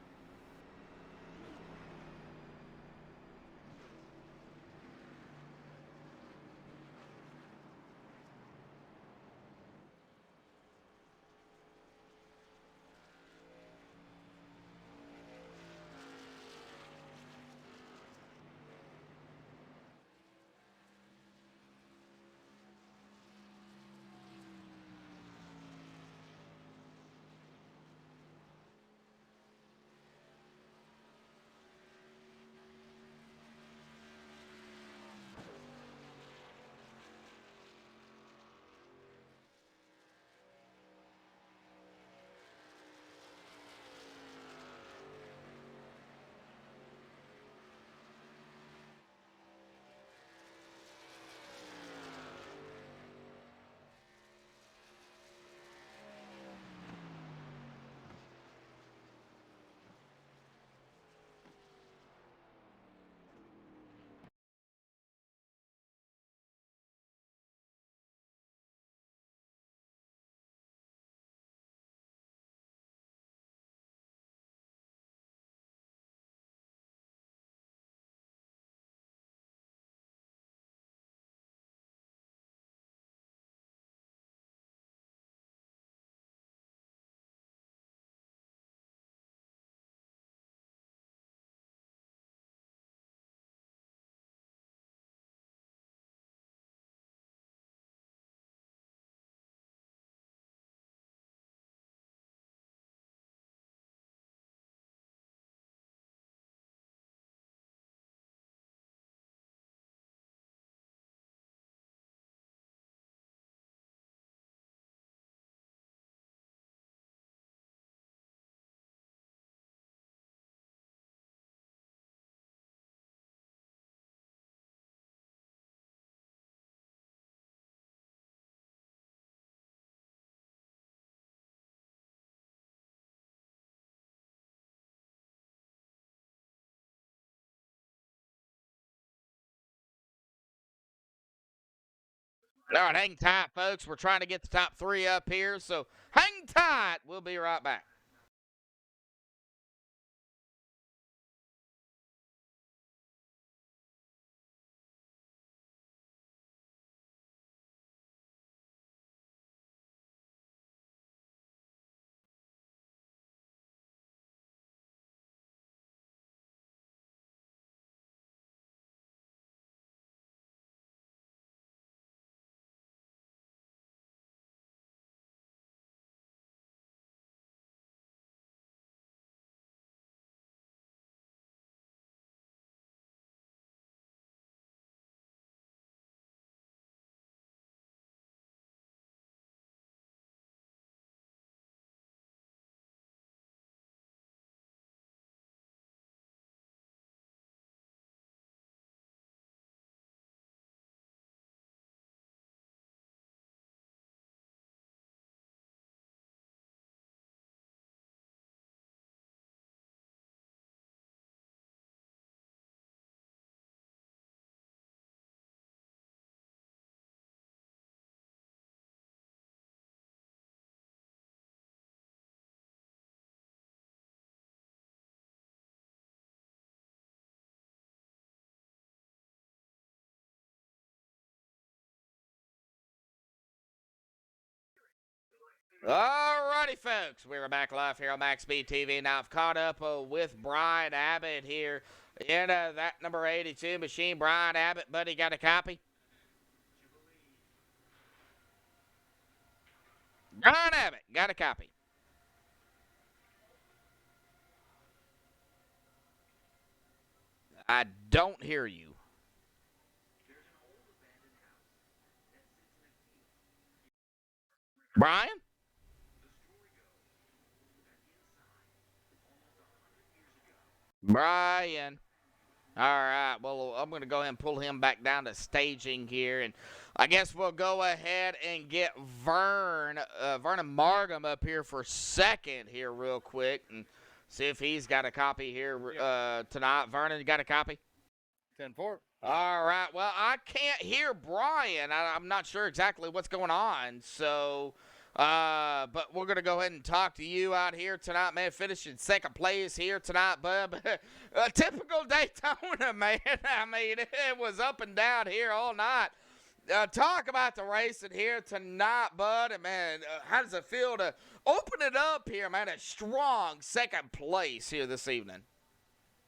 [SPEAKER 1] All right, hang tight, folks. We're trying to get the top 3 up here, so hang tight. We'll be right back. Alrighty, folks, we're back live here on MaxspeedTV. Now, I've caught up with Brian Abbott here in that number 82 machine. Brian Abbott, buddy, got a copy? Brian Abbott, got a copy? I don't hear you. Brian? Brian. All right. Well, I'm going to go ahead and pull him back down to staging here. And I guess we'll go ahead and get Vernon Margam up here for second here real quick and see if he's got a copy here tonight. Vernon, you got a copy?
[SPEAKER 7] 10-4.
[SPEAKER 1] All right. Well, I can't hear Brian. I'm not sure exactly what's going on. So, but we're going to go ahead and talk to you out here tonight, man. Finishing second place here tonight, bub. Typical Daytona, man. I mean, it was up and down here all night. Talk about the racing here tonight, bud. And, man, how does it feel to open it up here, man? A strong second place here this evening.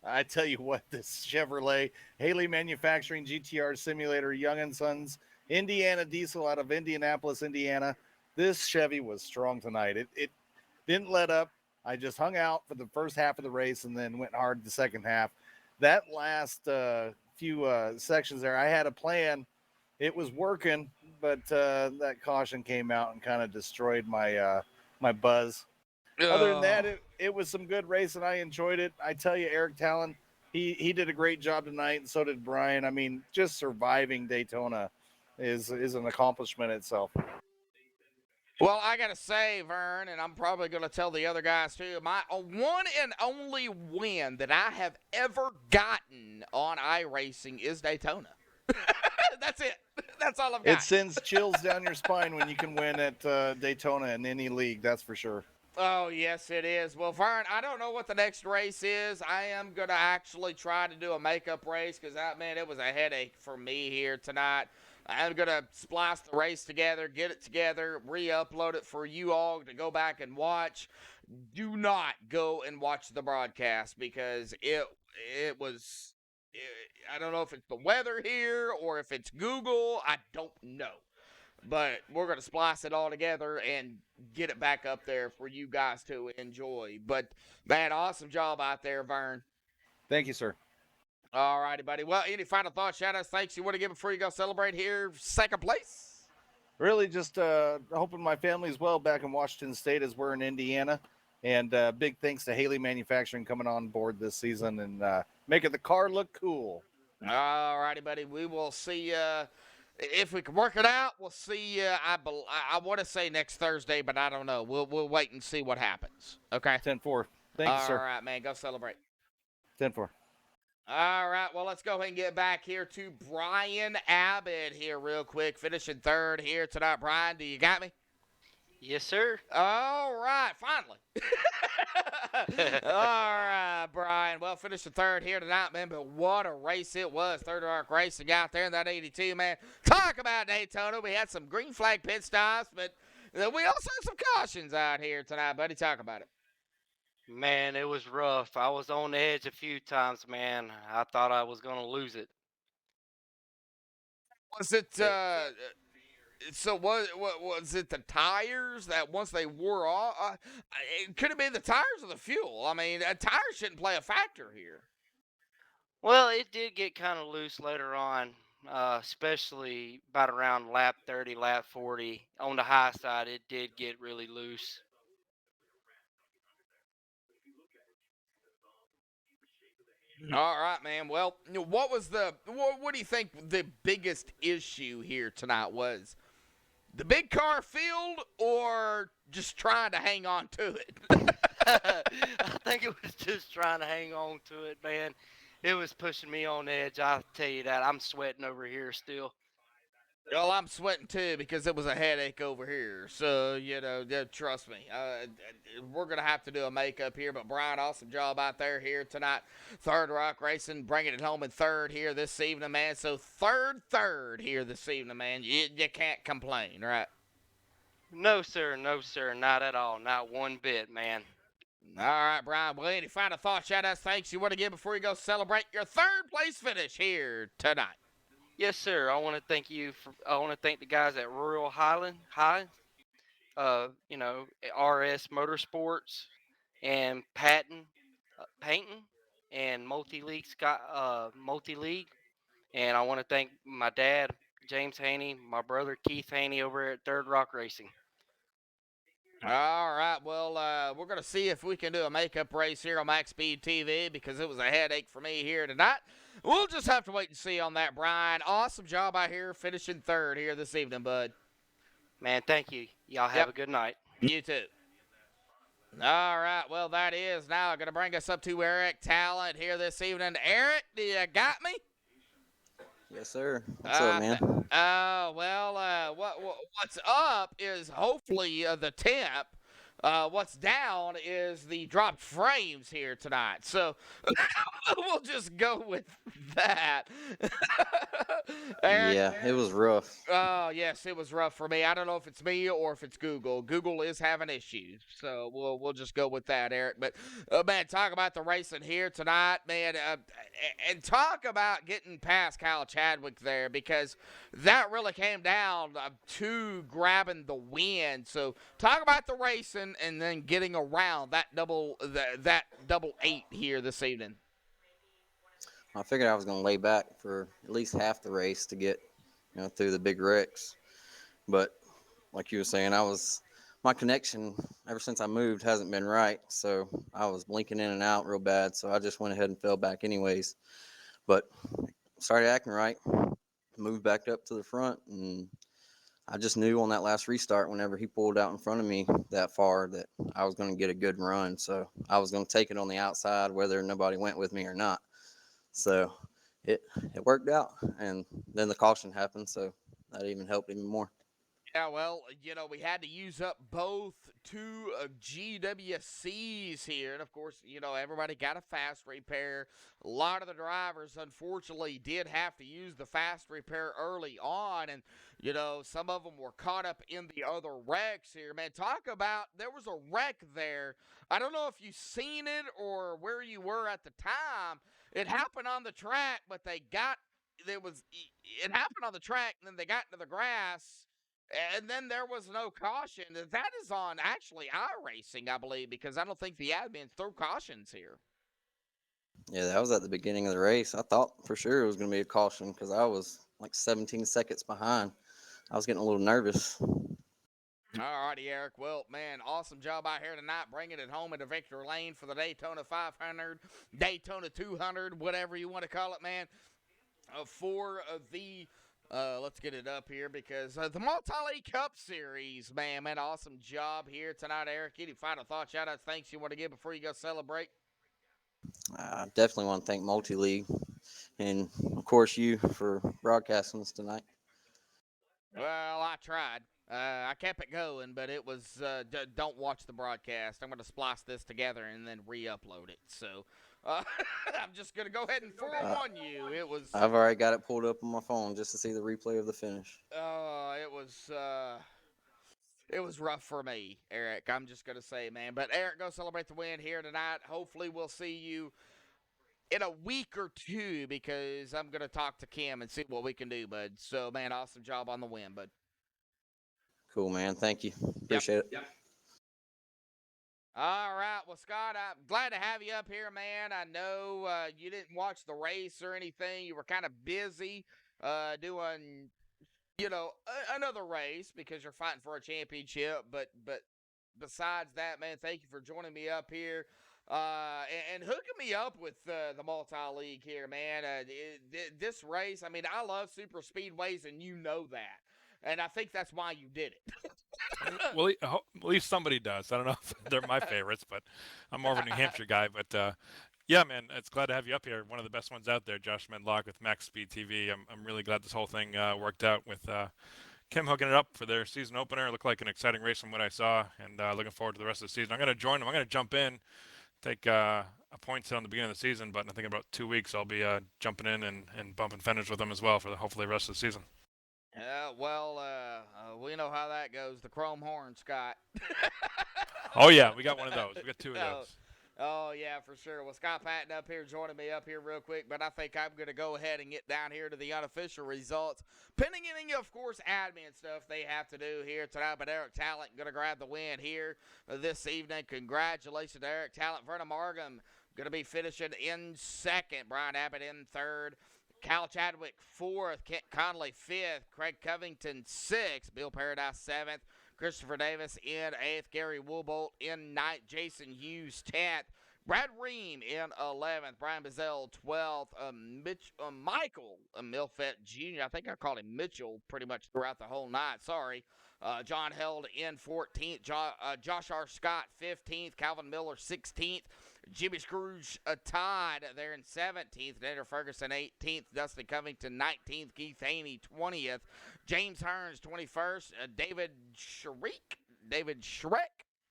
[SPEAKER 7] I tell you what, this Chevrolet Haley Manufacturing GTR Simulator Young & Sons Indiana Diesel out of Indianapolis, Indiana. This Chevy was strong tonight. It didn't let up. I just hung out for the first half of the race and then went hard the second half. That last few sections there, I had a plan. It was working, but that caution came out and kind of destroyed my my buzz. Other than that, it was some good racing. I enjoyed it. I tell you, Eric Talon, he did a great job tonight, and so did Brian. I mean, just surviving Daytona is an accomplishment itself.
[SPEAKER 1] Well, I got to say, Vern, and I'm probably going to tell the other guys too, my one and only win that I have ever gotten on iRacing is Daytona. That's it. That's all I've got.
[SPEAKER 7] It sends chills down your spine when you can win at Daytona in any league, that's for sure.
[SPEAKER 1] Oh, yes, it is. Well, Vern, I don't know what the next race is. I am going to actually try to do a makeup race because, man, it was a headache for me here tonight. I'm going to splice the race together, get it together, re-upload it for you all to go back and watch. Do not go and watch the broadcast because it was, I don't know if it's the weather here or if it's Google. I don't know. But we're going to splice it all together and get it back up there for you guys to enjoy. But, man, awesome job out there, Vern.
[SPEAKER 7] Thank you, sir.
[SPEAKER 1] All righty, buddy. Well, any final thoughts, shout-outs, thanks you want to give before you go celebrate here second place?
[SPEAKER 7] Really just hoping my family's well back in Washington State as we're in Indiana. And big thanks to Haley Manufacturing coming on board this season and making the car look cool.
[SPEAKER 1] All righty, buddy. We will see if we can work it out. We'll see. I want to say next Thursday, but I don't know. We'll wait and see what happens. Okay.
[SPEAKER 7] 10-4. Thank you, sir.
[SPEAKER 1] All right, man. Go celebrate.
[SPEAKER 7] 10-4.
[SPEAKER 1] All right. well, let's go ahead and get back here to Brian Abbott here real quick, finishing third here tonight. Brian, do you got me?
[SPEAKER 8] Yes, sir.
[SPEAKER 1] All right, finally. All right, Brian. Well, finishing third here tonight, man, but what a race it was. Third Rock Racing out there in that 82, man. Talk about Daytona. We had some green flag pit stops, but we also had some cautions out here tonight, buddy. Talk about it.
[SPEAKER 8] Man, it was rough. I was on the edge a few times, man. I thought I was going to lose it.
[SPEAKER 1] Was it, so was it the tires that once they wore off? It could have been the tires or the fuel. I mean, tires shouldn't play a factor here.
[SPEAKER 8] Well, it did get kind of loose later on, especially about around lap 30, lap 40. On the high side, it did get really loose.
[SPEAKER 1] All right, man. Well, what was what do you think the biggest issue here tonight was? The big car field or just trying to hang on to it?
[SPEAKER 8] I think it was just trying to hang on to it, man. It was pushing me on edge. I'll tell you that. I'm sweating over here still.
[SPEAKER 1] Well, I'm sweating too because it was a headache over here. So, trust me. We're going to have to do a makeup here. But, Brian, awesome job out there here tonight. Third Rock Racing, bringing it home in third here this evening, man. So, third here this evening, man. You can't complain, right?
[SPEAKER 8] No, sir. No, sir. Not at all. Not one bit, man.
[SPEAKER 1] All right, Brian. Well, any final thoughts, shout-outs, thanks you want to give before you go celebrate your third place finish here tonight?
[SPEAKER 8] Yes, sir. I want to thank you. I want to thank the guys at Royal Highland, RS Motorsports and Painting, and Multi-League Multi-League. And I want to thank my dad, James Haney, my brother Keith Haney over at Third Rock Racing.
[SPEAKER 1] All right, well, we're going to see if we can do a makeup race here on Max Speed TV because it was a headache for me here tonight. We'll just have to wait and see on that, Brian. Awesome job out here finishing third here this evening, bud.
[SPEAKER 8] Man, thank you. Y'all have a good night.
[SPEAKER 1] You too. All right, well, that is now going to bring us up to Eric Talent here this evening. Eric, do you got me?
[SPEAKER 9] Yes, sir. What's up, man?
[SPEAKER 1] What's up is hopefully the temp. What's down is the dropped frames here tonight. So we'll just go with that. Eric,
[SPEAKER 9] Yeah, it was rough.
[SPEAKER 1] oh, yes, it was rough for me. I don't know if it's me or if it's Google. Google is having issues, so we'll just go with that, Eric. But, man, talk about the racing here tonight, man, and talk about getting past Kyle Chadwick there because that really came down to grabbing the win. So talk about the racing and then getting around that double eight here this evening.
[SPEAKER 9] I figured I was going to lay back for at least half the race to get, through the big wrecks. But like you were saying, my connection ever since I moved hasn't been right. So I was blinking in and out real bad. So I just went ahead and fell back anyways. But started acting right, moved back up to the front, and I just knew on that last restart, whenever he pulled out in front of me that far, that I was going to get a good run. So I was going to take it on the outside, whether nobody went with me or not. So it worked out, and then the caution happened, so that even helped even more.
[SPEAKER 1] Yeah, well, we had to use up both two GWCs here. And, of course, everybody got a fast repair. A lot of the drivers, unfortunately, did have to use the fast repair early on. And, some of them were caught up in the other wrecks here. Man, talk about there was a wreck there. I don't know if you've seen it or where you were at the time. It happened on the track, but it happened on the track, and then they got into the grass. And then there was no caution. That is on actually iRacing, I believe, because I don't think the admins throw cautions here.
[SPEAKER 9] Yeah, that was at the beginning of the race. I thought for sure it was going to be a caution because I was like 17 seconds behind. I was getting a little nervous.
[SPEAKER 1] All righty, Eric. Well, man, awesome job out here tonight, bringing it home into Victor Lane for the Daytona 500, Daytona 200, whatever you want to call it, man, for the... let's get it up here because the Multi-League Cup Series, man, awesome job here tonight, Eric. Any final thoughts, shout-outs, thanks you want to give before you go celebrate?
[SPEAKER 9] I definitely want to thank Multi-League and of course you for broadcasting us tonight.
[SPEAKER 1] Well, I tried. I kept it going, but it was don't watch the broadcast. I'm going to splice this together and then re-upload it. So I'm just going to go ahead and forewarn you. It was.
[SPEAKER 9] I've already got it pulled up on my phone just to see the replay of the finish.
[SPEAKER 1] It was. It was rough for me, Eric. I'm just going to say, man. But Eric, go celebrate the win here tonight. Hopefully, we'll see you in a week or two because I'm going to talk to Kim and see what we can do, bud. So, man, awesome job on the win, bud.
[SPEAKER 9] Cool, man. Thank you. Appreciate it.
[SPEAKER 1] Yep. All right. Well, Scott, I'm glad to have you up here, man. I know you didn't watch the race or anything. You were kind of busy doing, another race because you're fighting for a championship. But besides that, man, thank you for joining me up here and hooking me up with the multi-league here, man. This race, I mean, I love super speedways, and you know that. And I think that's why you did it.
[SPEAKER 6] Well, at least somebody does. I don't know if they're my favorites, but I'm more of a New Hampshire guy. But yeah, man, it's glad to have you up here. One of the best ones out there, Josh Medlock with MaxspeedTV. I'm really glad this whole thing worked out with Kim hooking it up for their season opener. It looked like an exciting race from what I saw, and looking forward to the rest of the season. I'm going to join them. I'm going to jump in, take a point hit on the beginning of the season, but I think in about 2 weeks I'll be jumping in and bumping fenders with them as well for hopefully the rest of the season.
[SPEAKER 1] We know how that goes. The chrome horn, Scott.
[SPEAKER 6] Oh, yeah, we got one of those. We got two of those.
[SPEAKER 1] Oh, yeah, for sure. Well, Scott Patton up here joining me up here real quick, but I think I'm going to go ahead and get down here to the unofficial results. Pending any, of course, admin stuff they have to do here tonight, but Eric Talent going to grab the win here this evening. Congratulations to Eric Talent. Vernon Markham going to be finishing in second. Brian Abbott in third. Cal Chadwick, 4th. Kent Conley, 5th. Craig Covington, 6th. Bill Paradise, 7th. Christopher Davis in 8th. Gary Woolbolt in 9th. Jason Hughes, 10th. Brad Ream in 11th. Brian Bazell, 12th. Michael Milfett Jr., I think I called him Mitchell pretty much throughout the whole night. Sorry. John Held in 14th. Josh R. Scott, 15th. Calvin Miller, 16th. Jimmy Scrooge tied there in 17th. Nader Ferguson 18th. Dustin Covington 19th. Keith Haney 20th. James Hearns 21st. David Schreck.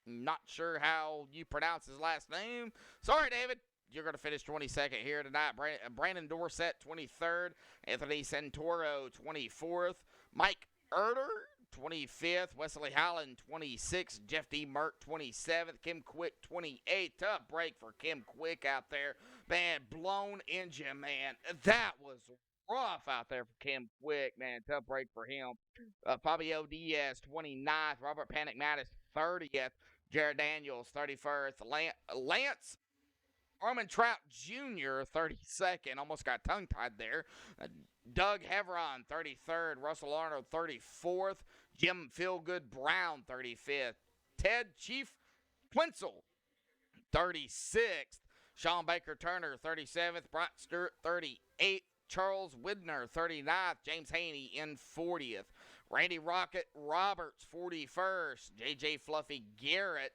[SPEAKER 1] Not sure how you pronounce his last name. Sorry, David. You're going to finish 22nd here tonight. Brandon Dorsett 23rd. Anthony Santoro 24th. Mike Erder 25th, Wesley Howland 26th, Jeff D. Merck 27th, Kim Quick 28th. Tough break for Kim Quick out there. Man, blown engine, man. That was rough out there for Kim Quick, man. Tough break for him. Fabio Diaz 29th, Robert Panic Mattis 30th, Jared Daniels 31st, Lance Armin Trout Jr., 32nd, almost got tongue-tied there. Doug Heveron, 33rd. Russell Arnold, 34th. Jim Feelgood Brown, 35th. Ted Chief Quinzel, 36th. Sean Baker Turner, 37th. Bryant Stewart, 38th. Charles Widner, 39th. James Haney in 40th. Randy Rocket Roberts, 41st. J.J. Fluffy Garrett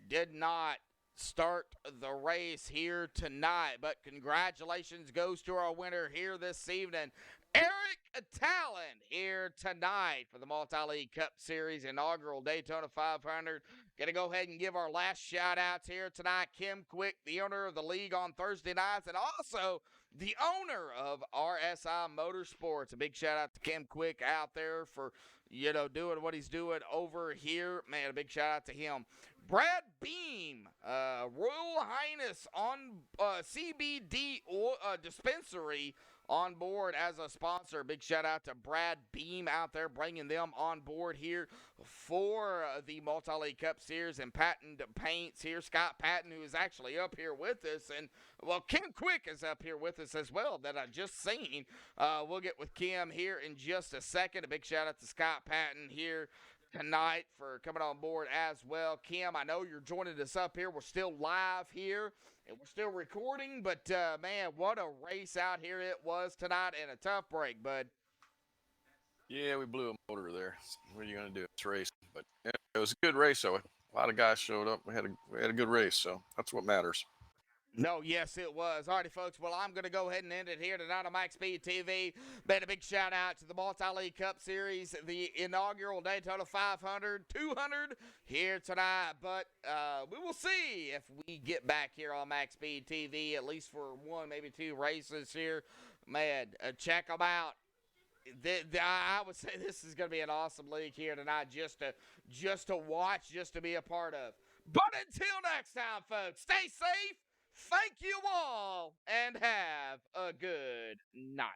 [SPEAKER 1] did not start the race here tonight, but congratulations goes to our winner here this evening, Eric Talon, here tonight for the Multi-League Cup Series inaugural Daytona 500. Gonna go ahead and give our last shout outs here tonight. Kim Quick, the owner of the league on Thursday nights, and also the owner of RSI Motorsports. A big shout out to Kim Quick out there for doing what he's doing over here. Man, a big shout out to him. Brad Beam, Royal Highness on CBD dispensary on board as a sponsor. Big shout out to Brad Beam out there bringing them on board here for the Multi-League Cup Series and Patton Paints here. Scott Patton, who is actually up here with us, and Kim Quick is up here with us as well that I just seen. We'll get with Kim here in just a second. A big shout out to Scott Patton here tonight for coming on board as well. Kim, I know you're joining us up here. We're still live here and we're still recording, but man, what a race out here it was tonight and a tough break, bud.
[SPEAKER 2] Yeah, we blew a motor there. What are you going to do? It's racing. But yeah, it was a good race, though. A lot of guys showed up. We had a good race, so that's what matters.
[SPEAKER 1] No, yes, it was. Alrighty, folks. Well, I'm going to go ahead and end it here tonight on MaxspeedTV TV. Man, a big shout out to the Multi-League Cup Series, the inaugural Daytona 500, 200 here tonight. But we will see if we get back here on MaxspeedTV TV, at least for one, maybe two races here. Man, check them out. I would say this is going to be an awesome league here tonight, just to watch, just to be a part of. But until next time, folks, stay safe. Thank you all, and have a good night.